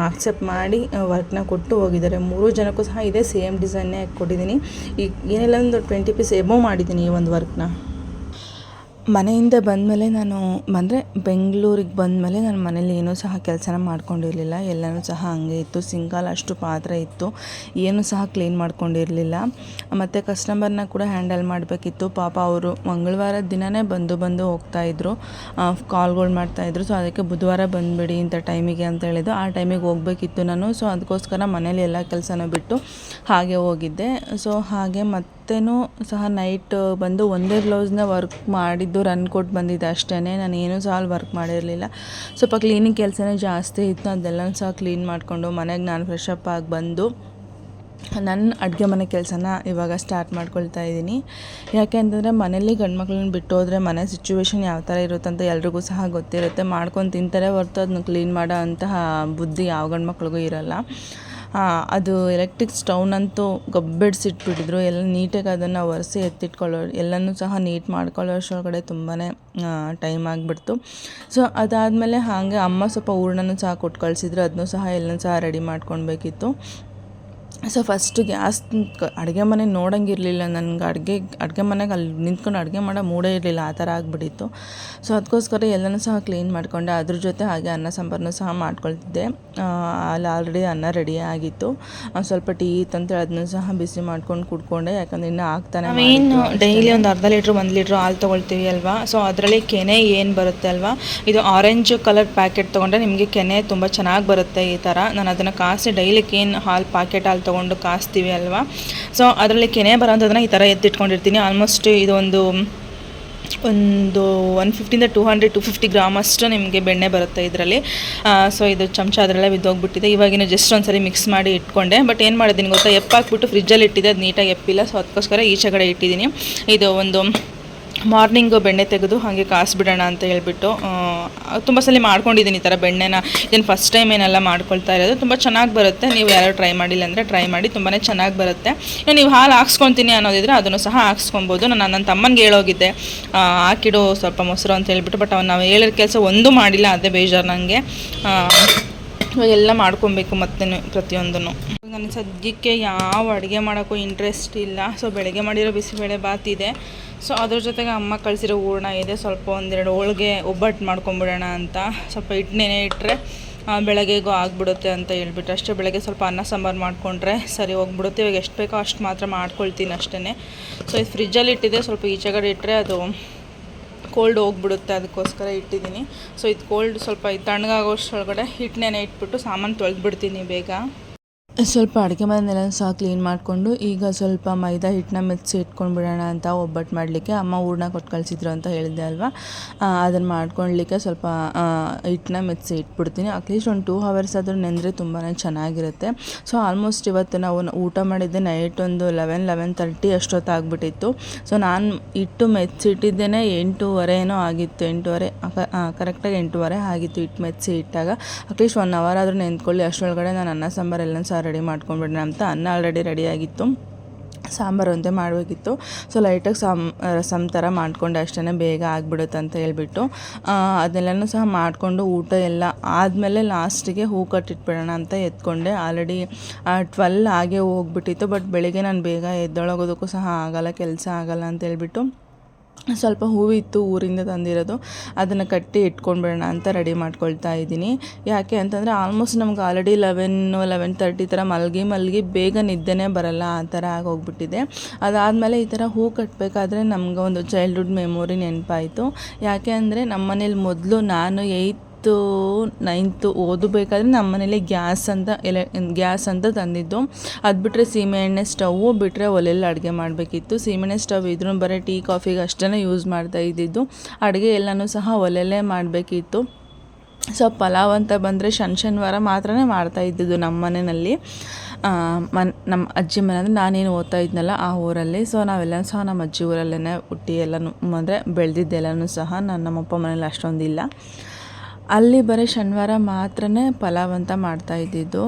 S2: ಅಕ್ಸೆಪ್ಟ್ ಮಾಡಿ ವರ್ಕ್ನ ಕೊಟ್ಟು ಹೋಗಿದ್ದಾರೆ. 3 ಜನಕ್ಕೂ ಸಹ ಇದೇ ಸೇಮ್ ಡಿಸೈನ್ನೇ ಕೊಟ್ಟಿದ್ದೀನಿ. ಈಗ ಏನೆಲ್ಲ ಒಂದು 20 ಪೀಸ್ ಎಬೋ ಮಾಡಿದ್ದೀನಿ ಈ ಒಂದು ವರ್ಕ್ನ. ಮನೆಯಿಂದ ಬಂದಮೇಲೆ ಬೆಂಗಳೂರಿಗೆ ಬಂದಮೇಲೆ ನಾನು ಮನೇಲಿ ಏನೂ ಸಹ ಕೆಲಸನ ಮಾಡ್ಕೊಂಡಿರಲಿಲ್ಲ. ಎಲ್ಲನೂ ಸಹ ಹಂಗೆ ಇತ್ತು. ಸಿಂಕಲ್ಲಿ ಅಷ್ಟು ಪಾತ್ರೆ ಇತ್ತು, ಏನೂ ಸಹ ಕ್ಲೀನ್ ಮಾಡ್ಕೊಂಡಿರಲಿಲ್ಲ. ಮತ್ತು ಕಸ್ಟಮರ್ನ ಕೂಡ ಹ್ಯಾಂಡಲ್ ಮಾಡಬೇಕಿತ್ತು. ಪಾಪ ಅವರು ಮಂಗಳವಾರದ ದಿನವೇ ಬಂದು ಹೋಗ್ತಾಯಿದ್ರು, ಕಾಲ್ಗಳು ಮಾಡ್ತಾಯಿದ್ರು. ಸೊ ಅದಕ್ಕೆ ಬುಧವಾರ ಬಂದುಬಿಡಿ ಇಂಥ ಟೈಮಿಗೆ ಅಂತ ಹೇಳಿದ್ದು. ಆ ಟೈಮಿಗೆ ಹೋಗಬೇಕಿತ್ತು ನಾನು. ಸೊ ಅದಕ್ಕೋಸ್ಕರ ಮನೇಲಿ ಎಲ್ಲ ಕೆಲಸನೂ ಬಿಟ್ಟು ಹಾಗೆ ಹೋಗಿದ್ದೆ. ಸೊ ಹಾಗೆ ಮತ್ತೂ ಸಹ ನೈಟ್ ಬಂದು ಒಂದೇ ಬ್ಲೌಸ್ನ ವರ್ಕ್ ಮಾಡಿದ್ದು ರನ್ ಕೊಟ್ಟು ಬಂದಿದ್ದೆ ಅಷ್ಟೇ. ನಾನು ಏನೂ ಸಹ ಅಲ್ಲಿ ವರ್ಕ್ ಮಾಡಿರಲಿಲ್ಲ. ಸ್ವಲ್ಪ ಕ್ಲೀನಿಂಗ್ ಕೆಲಸನೇ ಜಾಸ್ತಿ ಇತ್ತು, ಅದೆಲ್ಲ ಸಹ ಕ್ಲೀನ್ ಮಾಡಿಕೊಂಡು ಮನೆಗೆ ನಾನು ಫ್ರೆಶ್ ಅಪ್ ಆಗಿ ಬಂದು ನನ್ನ ಅಡುಗೆ ಮನೆ ಕೆಲಸನ ಇವಾಗ ಸ್ಟಾರ್ಟ್ ಮಾಡ್ಕೊಳ್ತಾ ಇದ್ದೀನಿ. ಯಾಕೆ ಅಂತಂದರೆ ಮನೇಲಿ ಗಂಡು ಮಕ್ಳನ್ನ ಬಿಟ್ಟು ಹೋದರೆ ಮನೆ ಸಿಚುವೇಶನ್ ಯಾವ ಥರ ಇರುತ್ತೆ ಅಂತ ಎಲ್ರಿಗೂ ಸಹ ಗೊತ್ತಿರುತ್ತೆ. ಮಾಡ್ಕೊಂಡು ತಿಂತಾರೆ ಹೊರತು ಅದನ್ನ ಕ್ಲೀನ್ ಮಾಡೋ ಅಂತಹ ಬುದ್ಧಿ ಯಾವ ಗಂಡು ಮಕ್ಳಿಗೂ ಇರೋಲ್ಲ.
S1: ಅದು ಎಲೆಕ್ಟ್ರಿಕ್ ಸ್ಟವ್ನಂತೂ ಗಬ್ಬೆಡ್ಸಿಟ್ಬಿಟ್ಟಿದ್ರು. ಎಲ್ಲ ನೀಟಾಗಿ ಅದನ್ನು ಒರೆಸಿ ಎತ್ತಿಟ್ಕೊಳ್ಳೋ ಎಲ್ಲನೂ ಸಹ ನೀಟ್ ಮಾಡ್ಕೊಳ್ಳೋ ಅಷ್ಟರೊಳಗಡೆ ತುಂಬಾ ಟೈಮ್ ಆಗಿಬಿಡ್ತು. ಸೊ ಅದಾದಮೇಲೆ ಹಾಗೆ ಅಮ್ಮ ಸ್ವಲ್ಪ ಹೂರಣನೂ ಸಹ ಕೊಟ್ಟು ಕಳಿಸಿದ್ರು. ಅದನ್ನೂ ಸಹ ಎಲ್ಲನೂ ಸಹ ರೆಡಿ ಮಾಡ್ಕೊಳ್ಬೇಕಿತ್ತು. ಸೊ ಫಸ್ಟು ಗ್ಯಾಸ್ ಅಡುಗೆ ಮನೆ ನೋಡೋಂಗಿರಲಿಲ್ಲ ನನಗೆ. ಅಡುಗೆ ಮನೆಗೆ ಅಲ್ಲಿ ನಿಂತ್ಕೊಂಡು ಅಡುಗೆ ಮಾಡೋ ಮೂಡೇ ಇರಲಿಲ್ಲ, ಆ ಥರ ಆಗಿಬಿಟ್ಟಿತ್ತು. ಸೊ ಅದಕ್ಕೋಸ್ಕರ ಎಲ್ಲನೂ ಸಹ ಕ್ಲೀನ್ ಮಾಡಿಕೊಂಡೆ. ಅದ್ರ ಜೊತೆ ಹಾಗೆ ಅನ್ನ ಸಾಂಬಾರನ್ನೂ ಸಹ ಮಾಡ್ಕೊಳ್ತಿದ್ದೆ. ಅಲ್ಲಿ ಆಲ್ರೆಡಿ ಅನ್ನ ರೆಡಿ ಆಗಿತ್ತು. ಸ್ವಲ್ಪ ಟೀ ಇತ್ತಂತೇಳಿ ಅದನ್ನೂ ಸಹ ಬಿಸಿ ಮಾಡ್ಕೊಂಡು ಕುಡ್ಕೊಂಡೆ, ಯಾಕಂದರೆ ಇನ್ನೂ ಆಗ್ತಾನೆ. ನಾವೇನು ಡೈಲಿ ಒಂದು ಅರ್ಧ ಲೀಟ್ರ್ 1 ಲೀಟ್ರ್ ಹಾಲು ತೊಗೊಳ್ತೀವಿ ಅಲ್ವಾ. ಸೊ ಅದರಲ್ಲಿ ಕೆನೆ ಏನು ಬರುತ್ತೆ ಅಲ್ವಾ, ಇದು ಆರೆಂಜ್ ಕಲರ್ ಪ್ಯಾಕೆಟ್ ತೊಗೊಂಡ್ರೆ ನಿಮಗೆ ಕೆನೆ ತುಂಬ ಚೆನ್ನಾಗಿ ಬರುತ್ತೆ. ಈ ಥರ ನಾನು ಅದನ್ನು ಕಾಸಿ ಡೈಲಿಗೆ ಏನು ಪ್ಯಾಕೆಟ್ ಹಾಲು ತೊಗೊಂಡು ಕಾಸ್ತೀವಿ ಅಲ್ವಾ, ಸೊ ಅದರಲ್ಲಿ ಕೆನೆ ಬರೋಂಥದ್ದನ್ನ ಈ ಥರ ಎತ್ತಿಟ್ಕೊಂಡಿರ್ತೀನಿ. ಆಲ್ಮೋಸ್ಟ್ ಇದು ಒಂದು 150 250 ಗ್ರಾಮ್ ಅಷ್ಟು ನಿಮಗೆ ಬೆಣ್ಣೆ ಬರುತ್ತೆ ಇದರಲ್ಲಿ. ಸೊ ಇದು ಚಮಚ ಅದರಲ್ಲೇ ಬಿದ್ದೋಗ್ಬಿಟ್ಟಿದೆ. ಇವಾಗಿನ ಜಸ್ಟ್ ಒಂದ್ಸರಿ ಮಿಕ್ಸ್ ಮಾಡಿ ಇಟ್ಕೊಂಡೆ. ಬಟ್ ಏನು ಮಾಡಿದ್ದೀನಿ ಗೊತ್ತಾ, ಎಪ್ಪಾಕ್ಬಿಟ್ಟು ಫ್ರಿಜ್ಜಲ್ಲಿ ಇಟ್ಟಿದ್ದೆ, ಅದು ನೀಟಾಗಿ ಎಪ್ಪಿಲ್ಲ. ಸೊ ಅದಕ್ಕೋಸ್ಕರ ಈಚೆ ಕಡೆ ಇಟ್ಟಿದ್ದೀನಿ. ಇದು ಒಂದು ಮಾರ್ನಿಂಗು ಬೆಣ್ಣೆ ತೆಗೆದು ಹಾಗೆ ಕಾಸಿಬಿಡೋಣ ಅಂತ ಹೇಳ್ಬಿಟ್ಟು ತುಂಬ ಸಲ ಮಾಡ್ಕೊಂಡಿದ್ದೀನಿ ಈ ಥರ ಬೆಣ್ಣೆನ. ಇದನ್ನು ಫಸ್ಟ್ ಟೈಮ್ ಏನೆಲ್ಲ ಮಾಡ್ಕೊಳ್ತಾ ಇರೋದು. ತುಂಬ ಚೆನ್ನಾಗಿ ಬರುತ್ತೆ. ನೀವು ಯಾರು ಟ್ರೈ ಮಾಡಿಲ್ಲ ಅಂದರೆ ಟ್ರೈ ಮಾಡಿ, ತುಂಬಾ ಚೆನ್ನಾಗಿ ಬರುತ್ತೆ. ನೀವು ಹಾಲು ಹಾಕ್ಸ್ಕೊತೀನಿ ಅನ್ನೋದಿದ್ರೆ ಅದನ್ನು ಸಹ ಹಾಕ್ಸ್ಕೊಬೋದು. ನಾನು ನನ್ನ ತಮ್ಮನಿಗೆ ಹೇಳೋಗಿದ್ದೆ ಹಾಕಿಡು ಸ್ವಲ್ಪ ಮೊಸರು ಅಂತ ಹೇಳ್ಬಿಟ್ಟು. ಬಟ್ ನಾವು ಹೇಳಿದ ಕೆಲಸ ಒಂದೂ ಮಾಡಿಲ್ಲ, ಅದೇ ಬೇಜಾರು ನನಗೆ. ಎಲ್ಲ ಮಾಡ್ಕೊಬೇಕು ಮತ್ತೆ ಪ್ರತಿಯೊಂದನ್ನು. ನನಗೆ ಸದ್ಯಕ್ಕೆ ಯಾವ ಅಡುಗೆ ಮಾಡೋಕ್ಕೂ ಇಂಟ್ರೆಸ್ಟ್ ಇಲ್ಲ. ಸೊ ಬೆಳಗ್ಗೆ ಮಾಡಿರೋ ಬಿಸಿಬೇಳೆ ಬಾತ್ ಇದೆ. ಸೊ ಅದ್ರ ಜೊತೆಗೆ ಅಮ್ಮ ಕಳಿಸಿರೋ ಹೂರಣ ಇದೆ. ಸ್ವಲ್ಪ 1-2 ಹೋಳಿಗೆ ಒಬ್ಬಟ್ಟು ಮಾಡ್ಕೊಂಬಿಡೋಣ ಅಂತ. ಸ್ವಲ್ಪ ಹಿಟ್ಟು ನೆನೆ ಇಟ್ಟರೆ ಬೆಳಗ್ಗೆಗೂ ಆಗಿಬಿಡುತ್ತೆ ಅಂತ ಹೇಳ್ಬಿಟ್ಟು ಅಷ್ಟೇ. ಬೆಳಗ್ಗೆ ಸ್ವಲ್ಪ ಅನ್ನ ಸಾಂಬಾರು ಮಾಡಿಕೊಂಡ್ರೆ ಸರಿ ಹೋಗ್ಬಿಡುತ್ತೆ. ಇವಾಗ ಎಷ್ಟು ಬೇಕೋ ಅಷ್ಟು ಮಾತ್ರ ಮಾಡ್ಕೊಳ್ತೀನಿ ಅಷ್ಟೇ. ಸೊ ಇದು ಫ್ರಿಜ್ಜಲ್ಲಿ ಇಟ್ಟಿದೆ. ಸ್ವಲ್ಪ ಈಚೆಗಡೆ ಇಟ್ಟರೆ ಅದು ಕೋಲ್ಡ್ ಹೋಗ್ಬಿಡುತ್ತೆ, ಅದಕ್ಕೋಸ್ಕರ ಇಟ್ಟಿದ್ದೀನಿ. ಸೊ ಇದು ಕೋಲ್ಡ್ ಸ್ವಲ್ಪ ತಣ್ಣಗಾಗೋಷ್ಟರೊಳಗಡೆ ಹಿಟ್ಟು ನೆನೆ ಇಟ್ಬಿಟ್ಟು ಸಾಮಾನು ತೊಳೆದ್ಬಿಡ್ತೀನಿ ಬೇಗ. ಸ್ವಲ್ಪ ಅಡುಗೆ ಮನೆಯೆಲ್ಲ ಸಹ ಕ್ಲೀನ್ ಮಾಡಿಕೊಂಡು ಈಗ ಸ್ವಲ್ಪ ಮೈದಾ ಹಿಟ್ಟನ್ನ ಮೆತ್ಸಿ ಇಟ್ಕೊಂಡು ಬಿಡೋಣ ಅಂತ ಒಬ್ಬಟ್ಟು ಮಾಡಲಿಕ್ಕೆ. ಅಮ್ಮ ಹೂರಣ ಕೊಟ್ಟು ಕಳಿಸಿದ್ರು ಅಂತ ಹೇಳಿದೆ ಅಲ್ವಾ, ಅದನ್ನು ಮಾಡ್ಕೊಳ್ಲಿಕ್ಕೆ ಸ್ವಲ್ಪ ಹಿಟ್ಟನ್ನ ಮೆತ್ಸಿ ಇಟ್ಬಿಡ್ತೀನಿ. ಅಟ್ಲೀಸ್ಟ್ ಒಂದು 2 hours ಆದರೂ ನೆಂದರೆ ತುಂಬಾ ಚೆನ್ನಾಗಿರುತ್ತೆ. ಸೊ ಆಲ್ಮೋಸ್ಟ್ ಇವತ್ತು ನಾವು ಊಟ ಮಾಡಿದ್ದೆ ನೈಟ್ ಒಂದು 11-11:30 ಅಷ್ಟೊತ್ತು ಆಗಿಬಿಟ್ಟಿತ್ತು. ಸೊ ನಾನು ಹಿಟ್ಟು ಮೆಚ್ಚಿಟ್ಟಿದ್ದೇನೆ 8:30 ಏನೋ ಆಗಿತ್ತು. 8:30 ಕರೆಕ್ಟಾಗಿ 8:30 ಆಗಿತ್ತು ಹಿಟ್ಟು ಮೆಚ್ಚಿ ಇಟ್ಟಾಗ. ಅಟ್ಲೀಸ್ಟ್ 1 hour ಆದರೂ ನೆಂದ್ಕೊಳ್ಳಿ, ಅಷ್ಟರೊಳಗಡೆ ನಾನು ಅನ್ನ ಸಾಂಬಾರು ಎಲ್ಲ ಸಹ ರೆಡಿ ಮಾಡ್ಕೊಂಡ್ಬಿಡೋಣ ಅಂತ. ಅನ್ನ ಆಲ್ರೆಡಿ ರೆಡಿಯಾಗಿತ್ತು, ಸಾಂಬಾರು ಒಂದೇ ಮಾಡಬೇಕಿತ್ತು. ಸೊ ಲೈಟಾಗಿ ರಸಮ್ ಥರ ಮಾಡಿಕೊಂಡೆ ಅಷ್ಟೇ, ಬೇಗ ಆಗಿಬಿಡುತ್ತೆ ಅಂತ ಹೇಳ್ಬಿಟ್ಟು ಅದೆಲ್ಲನೂ ಸಹ ಮಾಡಿಕೊಂಡು ಊಟ ಎಲ್ಲ ಆದಮೇಲೆ ಲಾಸ್ಟಿಗೆ ಹೂ ಕಟ್ಟಿಟ್ಬಿಡೋಣ ಅಂತ ಎತ್ಕೊಂಡೆ. ಆಲ್ರೆಡಿ 12 ಆಗೇ ಹೋಗ್ಬಿಟ್ಟಿತ್ತು. ಬಟ್ ಬೆಳಿಗ್ಗೆ ನಾನು ಬೇಗ ಎದ್ದೊಳಗೋದಕ್ಕೂ ಸಹ ಆಗಲ್ಲ, ಕೆಲಸ ಆಗಲ್ಲ ಅಂತ ಹೇಳ್ಬಿಟ್ಟು ಸ್ವಲ್ಪ ಹೂವಿತ್ತು ಊರಿಂದ ತಂದಿರೋದು, ಅದನ್ನು ಕಟ್ಟಿ ಇಟ್ಕೊಂಡ್ಬಿಡೋಣ ಅಂತ ರೆಡಿ ಮಾಡ್ಕೊಳ್ತಾ ಇದ್ದೀನಿ. ಯಾಕೆ ಅಂತಂದರೆ ಆಲ್ಮೋಸ್ಟ್ ನಮ್ಗೆ ಆಲ್ರೆಡಿ 11-11:30 ಥರ ಮಲಗಿ ಬೇಗ ನಿದ್ದೆನೇ ಬರಲ್ಲ, ಆ ಥರ ಆಗೋಗ್ಬಿಟ್ಟಿದೆ. ಅದಾದಮೇಲೆ ಈ ಥರ ಹೂ ಕಟ್ಟಬೇಕಾದ್ರೆ ನಮ್ಗೆ ಒಂದು ಚೈಲ್ಡ್ಹುಡ್ ಮೆಮೊರಿ ನೆನಪಾಯಿತು. ಯಾಕೆ ಅಂದರೆ ನಮ್ಮ ಮನೇಲಿ ಮೊದಲು ನಾನು 8th 9th ಓದಬೇಕಾದ್ರೆ ನಮ್ಮ ಮನೇಲಿ ಗ್ಯಾಸ್ ಅಂತ ತಂದಿದ್ದು. ಅದು ಬಿಟ್ಟರೆ ಸೀಮೆಎಣ್ಣೆ ಸ್ಟವ್ ಬಿಟ್ಟರೆ ಒಲೆಯಲ್ಲಿ ಅಡುಗೆ ಮಾಡಬೇಕಿತ್ತು. ಸೀಮೆಎಣ್ಣೆ ಸ್ಟವ್ ಇದ್ರೂ ಬರೀ ಟೀ ಕಾಫಿಗೆ ಅಷ್ಟೇ ಯೂಸ್ ಮಾಡ್ತಾ ಇದ್ದಿದ್ದು. ಅಡುಗೆ ಎಲ್ಲನೂ ಸಹ ಒಲೆಯಲ್ಲೇ ಮಾಡಬೇಕಿತ್ತು. ಸೊ ಪಲಾವ್ ಅಂತ ಬಂದರೆ ಶನಿವಾರ ಮಾತ್ರ ಮಾಡ್ತಾ ಇದ್ದಿದ್ದು ನಮ್ಮ ಮನೆಯಲ್ಲಿ. ನಮ್ಮ ಅಜ್ಜಿ ಮನೆ ಅಂದರೆ ನಾನೇನು ಓದ್ತಾ ಇದ್ನಲ್ಲ ಆ ಊರಲ್ಲಿ. ಸೊ ನಾವೆಲ್ಲನೂ ಸಹ ನಮ್ಮ ಅಜ್ಜಿ ಊರಲ್ಲೇ ಹುಟ್ಟಿ ಎಲ್ಲನೂ ಅಂದರೆ ಬೆಳೆದಿದ್ದೆಲ್ಲನೂ ಸಹ ನಮ್ಮಪ್ಪ ಮನೇಲಿ ಅಷ್ಟೊಂದಿಲ್ಲ. ಅಲ್ಲಿ ಬರೀ ಶನಿವಾರ ಮಾತ್ರ ಪಲಾವ್ ಅಂತ ಮಾಡ್ತಾ ಇದ್ದಿದ್ದು.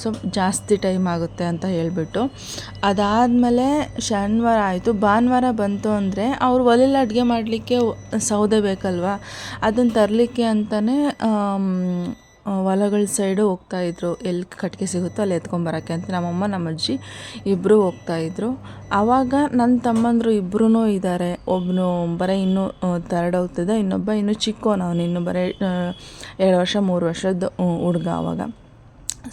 S1: ಸೊ ಜಾಸ್ತಿ ಟೈಮ್ ಆಗುತ್ತೆ ಅಂತ ಹೇಳಿಬಿಟ್ಟು ಅದಾದಮೇಲೆ ಶನಿವಾರ ಆಯಿತು. ಭಾನುವಾರ ಬಂತು ಅಂದರೆ ಅವ್ರು ಒಲೆಯಲ್ಲಿ ಅಡುಗೆ ಮಾಡಲಿಕ್ಕೆ ಸೌದೆ ಬೇಕಲ್ವ, ಅದನ್ನು ತರಲಿಕ್ಕೆ ಅಂತಲೇ ಹೊಲಗಳ ಸೈಡು ಹೋಗ್ತಾಯಿದ್ರು. ಎಲ್ಲಿ ಕಟ್ಟಿಗೆ ಸಿಗುತ್ತೋ ಅಲ್ಲಿ ಎತ್ಕೊಂಬರೋಕ್ಕೆ ಅಂತ ನಮ್ಮಮ್ಮ ನಮ್ಮ ಅಜ್ಜಿ ಇಬ್ಬರು ಹೋಗ್ತಾಯಿದ್ರು. ಆವಾಗ ನನ್ನ ತಮ್ಮಂದರು ಇಬ್ಬರೂ ಇದ್ದಾರೆ. ಒಬ್ಬನು ಬರೀ ಇನ್ನೂ 3rd ಹೋಗ್ತಿದ್ದ, ಇನ್ನೊಬ್ಬ ಇನ್ನೂ ಚಿಕ್ಕವನು, ಅವನು ಇನ್ನೂ ಬರೀ 2 ವರ್ಷ 3 ವರ್ಷದ ಹುಡುಗ ಆವಾಗ.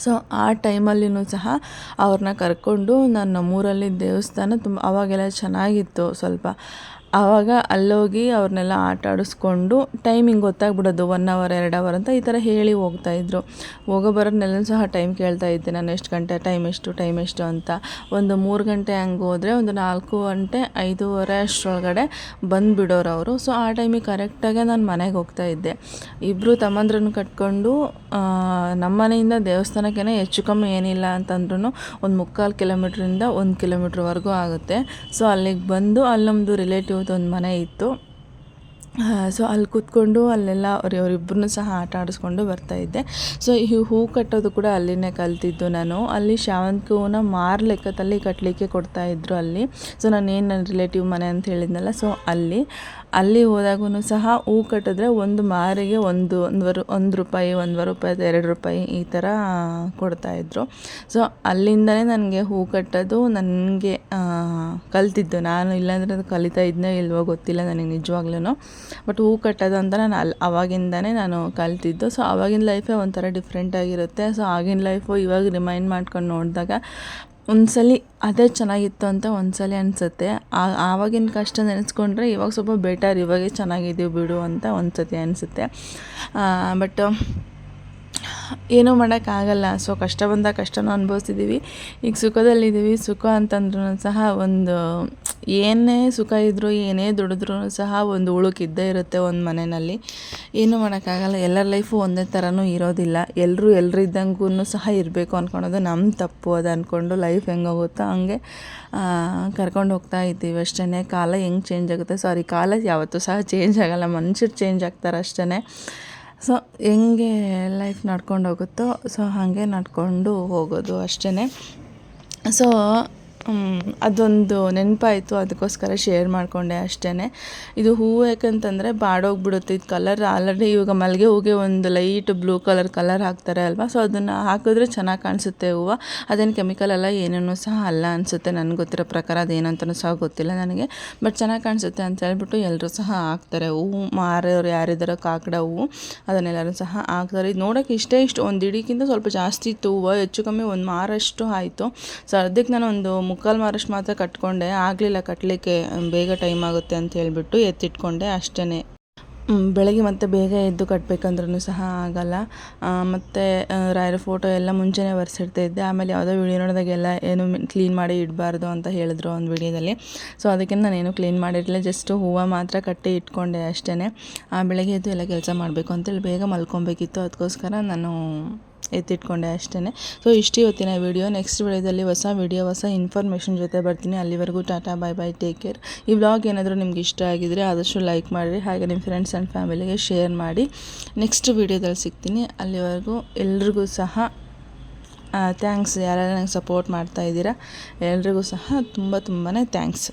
S1: ಸೊ ಆ ಟೈಮಲ್ಲಿನೂ ಸಹ ಅವ್ರನ್ನ ಕರ್ಕೊಂಡು ನಮ್ಮೂರಲ್ಲಿ ದೇವಸ್ಥಾನ ಆವಾಗೆಲ್ಲ ಚೆನ್ನಾಗಿತ್ತು ಸ್ವಲ್ಪ. ಆವಾಗ ಅಲ್ಲೋಗಿ ಅವ್ರನ್ನೆಲ್ಲ ಆಟ ಆಡಿಸ್ಕೊಂಡು ಟೈಮಿಂಗ್ ಗೊತ್ತಾಗ್ಬಿಡೋದು 1 hour 2 hour ಅಂತ ಈ ಥರ ಹೇಳಿ ಹೋಗ್ತಾಯಿದ್ರು. ಹೋಗೋ ಬರೋದನ್ನೆಲ್ಲ ಸಹ ಟೈಮ್ ಕೇಳ್ತಾ ಇದ್ದೆ ನಾನು, ಎಷ್ಟು ಗಂಟೆ ಟೈಮ್ ಎಷ್ಟು ಅಂತ. ಒಂದು 3 ಗಂಟೆ ಹಂಗೆ ಹೋದರೆ ಒಂದು 4 ಗಂಟೆ 5:30 ಅಷ್ಟರೊಳಗಡೆ ಬಂದುಬಿಡೋರು ಅವರು. ಸೊ ಆ ಟೈಮಿಗೆ ಕರೆಕ್ಟಾಗೆ ನಾನು ಮನೆಗೆ ಹೋಗ್ತಾ ಇದ್ದೆ. ಇಬ್ಬರು ತಮ್ಮಂದ್ರನ್ನು ಕಟ್ಕೊಂಡು ನಮ್ಮ ಮನೆಯಿಂದ ದೇವಸ್ಥಾನಕ್ಕೇ ಹೆಚ್ಚು ಕಮ್ಮಿ ಏನಿಲ್ಲ ಅಂತಂದ್ರೂ ಒಂದು 3/4 ಕಿಲೋಮೀಟ್ರಿಂದ 1 ಕಿಲೋಮೀಟ್ರ್ವರೆಗೂ ಆಗುತ್ತೆ. ಸೊ ಅಲ್ಲಿಗೆ ಬಂದು ಅಲ್ಲಿ ನಮ್ಮದು ರಿಲೇಟಿವ್ದು ಒಂದು ಮನೆ ಇತ್ತು. ಸೊ ಅಲ್ಲಿ ಕೂತ್ಕೊಂಡು ಅಲ್ಲೆಲ್ಲ ಅವರಿಬ್ಬರನ್ನೂ ಸಹ ಆಟ ಆಡಿಸ್ಕೊಂಡು ಬರ್ತಾಯಿದ್ದೆ. ಸೊ ಈ ಹೂ ಕಟ್ಟೋದು ಕೂಡ ಅಲ್ಲಿನೇ ಕಲ್ತಿದ್ದು ನಾನು. ಅಲ್ಲಿ ಶಾವಂತಿಗೆ ಹೂವನ್ನ ಮಾರು ಲೆಕ್ಕದಲ್ಲಿ ಕಟ್ಟಲಿಕ್ಕೆ ಕೊಡ್ತಾಯಿದ್ರು ಅಲ್ಲಿ. ಸೊ ನಾನೇನು ನನ್ನ ರಿಲೇಟಿವ್ ಮನೆ ಅಂತ ಹೇಳಿದ್ನಲ್ಲ, ಸೊ ಅಲ್ಲಿ ಹೋದಾಗೂ ಸಹ ಹೂ ಕಟ್ಟಿದ್ರೆ ಒಂದು ಮಾರಿಗೆ ಒಂದು ರೂಪಾಯಿ, ಒಂದೂವರೆ ರೂಪಾಯಿ, 2 ರೂಪಾಯಿ ಈ ಥರ ಕೊಡ್ತಾಯಿದ್ರು. ಸೊ ಅಲ್ಲಿಂದನೇ ನನಗೆ ಹೂ ಕಟ್ಟೋದು ನನಗೆ ಕಲ್ತಿದ್ದು ನಾನು. ಇಲ್ಲಾಂದರೆ ಅದು ಕಲಿತಾ ಇದ್ನೋ ಇಲ್ವೋ ಗೊತ್ತಿಲ್ಲ ನನಗೆ ನಿಜವಾಗ್ಲೂ. ಬಟ್ ಹೂ ಕಟ್ಟೋದು ಅಂತ ನಾನು ಅವಾಗಿಂದನೇ ನಾನು ಕಲ್ತಿದ್ದು. ಸೊ ಆವಾಗಿನ ಲೈಫೇ ಒಂಥರ ಡಿಫ್ರೆಂಟಾಗಿರುತ್ತೆ. ಸೊ ಆಗಿನ ಲೈಫು ಇವಾಗ ರಿಮೈಂಡ್ ಮಾಡ್ಕೊಂಡು ನೋಡಿದಾಗ ಒಂದ್ಸಲ ಅದೇ ಚೆನ್ನಾಗಿತ್ತು ಅಂತ ಒಂದ್ಸಲ ಅನಿಸುತ್ತೆ. ಆವಾಗಿನ ಕಷ್ಟ ನೆನೆಸ್ಕೊಂಡ್ರೆ ಇವಾಗ ಸ್ವಲ್ಪ ಬೆಟರ್, ಇವಾಗೇ ಚೆನ್ನಾಗಿದ್ದೀವಿ ಬಿಡು ಅಂತ ಒಂದ್ಸತಿ ಅನಿಸುತ್ತೆ. ಬಟ್ ಏನೂ ಮಾಡೋಕ್ಕಾಗಲ್ಲ. ಸೊ ಕಷ್ಟ ಬಂದಾಗ ಕಷ್ಟನೂ ಅನುಭವಿಸಿದ್ದೀವಿ, ಈಗ ಸುಖದಲ್ಲಿದ್ದೀವಿ. ಸುಖ ಅಂತಂದ್ರೂ ಸಹ ಒಂದು ಏನೇ ಸುಖ ಇದ್ದರೂ ಏನೇ ದುಡಿದ್ರೂ ಸಹ ಒಂದು ಉಳುಕಿದ್ದೇ ಇರುತ್ತೆ ಒಂದು ಮನೆಯಲ್ಲಿ. ಏನೂ ಮಾಡೋಕ್ಕಾಗಲ್ಲ. ಎಲ್ಲರ ಲೈಫು ಒಂದೇ ಥರನೂ ಇರೋದಿಲ್ಲ. ಎಲ್ಲರಿದ್ದಂಗೂ ಸಹ ಇರಬೇಕು ಅಂದ್ಕೊಳೋದು ನಮ್ಮ ತಪ್ಪು. ಅದು ಅಂದ್ಕೊಂಡು ಲೈಫ್ ಹೆಂಗೋಗುತ್ತೋ ಹಂಗೆ ಕರ್ಕೊಂಡು ಹೋಗ್ತಾ ಇದ್ದೀವಿ ಅಷ್ಟೇ. ಕಾಲ ಹೆಂಗೆ ಚೇಂಜ್ ಆಗುತ್ತೆ, ಕಾಲ ಯಾವತ್ತೂ ಸಹ ಚೇಂಜ್ ಆಗೋಲ್ಲ, ಮನುಷ್ಯರು ಚೇಂಜ್ ಆಗ್ತಾರೆ ಅಷ್ಟೇ. ಸೊ ಹೆಂಗೆ ಲೈಫ್ ನಡ್ಕೊಂಡು ಹೋಗುತ್ತೋ ಸೊ ಹಾಗೆ ನಡ್ಕೊಂಡು ಹೋಗೋದು ಅಷ್ಟೇ. ಸೊ ಅದೊಂದು ನೆನಪಾಯಿತು, ಅದಕ್ಕೋಸ್ಕರ ಶೇರ್ ಮಾಡಿಕೊಂಡೆ ಅಷ್ಟೇ. ಇದು ಹೂವು ಯಾಕಂತಂದರೆ ಬಾಡೋಗ್ಬಿಡುತ್ತೆ. ಇದು ಕಲರ್ ಆಲ್ರೆಡಿ ಇವಾಗ ಮಲ್ಲಿಗೆ ಹೂಗೆ ಒಂದು ಲೈಟ್ ಬ್ಲೂ ಕಲರ್ ಹಾಕ್ತಾರೆ ಅಲ್ವಾ. ಸೊ ಅದನ್ನು ಹಾಕಿದ್ರೆ ಚೆನ್ನಾಗಿ ಕಾಣಿಸುತ್ತೆ ಹೂವು. ಅದೇನು ಕೆಮಿಕಲ್ ಅಲ್ಲ, ಏನೇನೂ ಸಹ ಅಲ್ಲ ಅನಿಸುತ್ತೆ. ನನಗೆ ಗೊತ್ತಿರೋ ಪ್ರಕಾರ ಅದೇನಂತನೂ ಸಹ ಗೊತ್ತಿಲ್ಲ ನನಗೆ. ಬಟ್ ಚೆನ್ನಾಗಿ ಕಾಣಿಸುತ್ತೆ ಅಂತ ಹೇಳ್ಬಿಟ್ಟು ಎಲ್ಲರೂ ಸಹ ಹಾಕ್ತಾರೆ. ಹೂವು ಮಾರೋರು ಯಾರಿದ್ದಾರೋ ಕಾಕಡ ಹೂವು ಅದನ್ನೆಲ್ಲರೂ ಸಹ ಹಾಕ್ತಾರೆ. ಇದು ನೋಡೋಕ್ಕೆ ಇಷ್ಟು ಒಂದು ಇಡೀಕ್ಕಿಂತ ಸ್ವಲ್ಪ ಜಾಸ್ತಿ ಇತ್ತು ಹೂವು, ಹೆಚ್ಚು ಕಮ್ಮಿ ಒಂದು ಮಾರಷ್ಟು ಆಯಿತು. ಸೊ ಅದಕ್ಕೆ ನಾನು ಒಂದು ಮುಕ್ಕಾಲು ಮಾರಷ್ಟು ಮಾತ್ರ ಕಟ್ಕೊಂಡೆ, ಆಗಲಿಲ್ಲ ಕಟ್ಟಲಿಕ್ಕೆ, ಬೇಗ ಟೈಮ್ ಆಗುತ್ತೆ ಅಂತ ಹೇಳ್ಬಿಟ್ಟು ಎತ್ತಿಟ್ಕೊಂಡೆ ಅಷ್ಟೇ. ಬೆಳಗ್ಗೆ ಮತ್ತೆ ಬೇಗ ಎದ್ದು ಕಟ್ಟಬೇಕಂದ್ರೂ ಸಹ ಆಗಲ್ಲ. ಮತ್ತು ರಾಯರ ಫೋಟೋ ಎಲ್ಲ ಮುಂಚೆನೇ ಒರೆಸಿಡ್ತಾ ಇದ್ದೆ. ಆಮೇಲೆ ಯಾವುದೋ ವೀಡಿಯೋ ನೋಡಿದಾಗೆಲ್ಲ ಏನು ಕ್ಲೀನ್ ಮಾಡಿ ಇಡಬಾರ್ದು ಅಂತ ಹೇಳಿದ್ರು ಒಂದು ವೀಡಿಯೋದಲ್ಲಿ. ಸೊ ಅದಕ್ಕೆ ನಾನೇನು ಕ್ಲೀನ್ ಮಾಡಿರಲಿಲ್ಲ, ಜಸ್ಟು ಹೂವು ಮಾತ್ರ ಕಟ್ಟಿ ಇಟ್ಕೊಂಡೆ ಅಷ್ಟೇ. ಬೆಳಗ್ಗೆ ಎದ್ದು ಎಲ್ಲ ಕೆಲಸ ಮಾಡಬೇಕು ಅಂತೇಳಿ ಬೇಗ ಮಲ್ಕೊಬೇಕಿತ್ತು, ಅದಕ್ಕೋಸ್ಕರ ನಾನು ಎತ್ತಿಟ್ಕೊಂಡೆ ಅಷ್ಟೇ. ಸೊ ಇಷ್ಟು ಇವತ್ತಿನ ವಿಡಿಯೋ. ನೆಕ್ಸ್ಟ್ ವಿಡಿಯೋದಲ್ಲಿ ಹೊಸ ವಿಡಿಯೋ ಹೊಸ ಇನ್ಫಾರ್ಮೇಷನ್ ಜೊತೆ ಬರ್ತೀನಿ. ಅಲ್ಲಿವರೆಗೂ Tata, bye bye, take care. ಈ ವ್ಲಾಗ್ ಏನಾದರೂ ನಿಮ್ಗೆ ಇಷ್ಟ ಆಗಿದರೆ ಆದಷ್ಟು ಲೈಕ್ ಮಾಡಿರಿ, ಹಾಗೆ ನಿಮ್ಮ ಫ್ರೆಂಡ್ಸ್ ಆ್ಯಂಡ್ ಫ್ಯಾಮಿಲಿಗೆ ಶೇರ್ ಮಾಡಿ. ನೆಕ್ಸ್ಟ್ ವಿಡಿಯೋದಲ್ಲಿ ಸಿಗ್ತೀನಿ. ಅಲ್ಲಿವರೆಗೂ ಎಲ್ರಿಗೂ ಸಹ ಥ್ಯಾಂಕ್ಸ್. ಯಾರೆಲ್ಲ ನಂಗೆ ಸಪೋರ್ಟ್ ಮಾಡ್ತಾಯಿದ್ದೀರಾ ಎಲ್ರಿಗೂ ಸಹ ತುಂಬಾ ಥ್ಯಾಂಕ್ಸ್.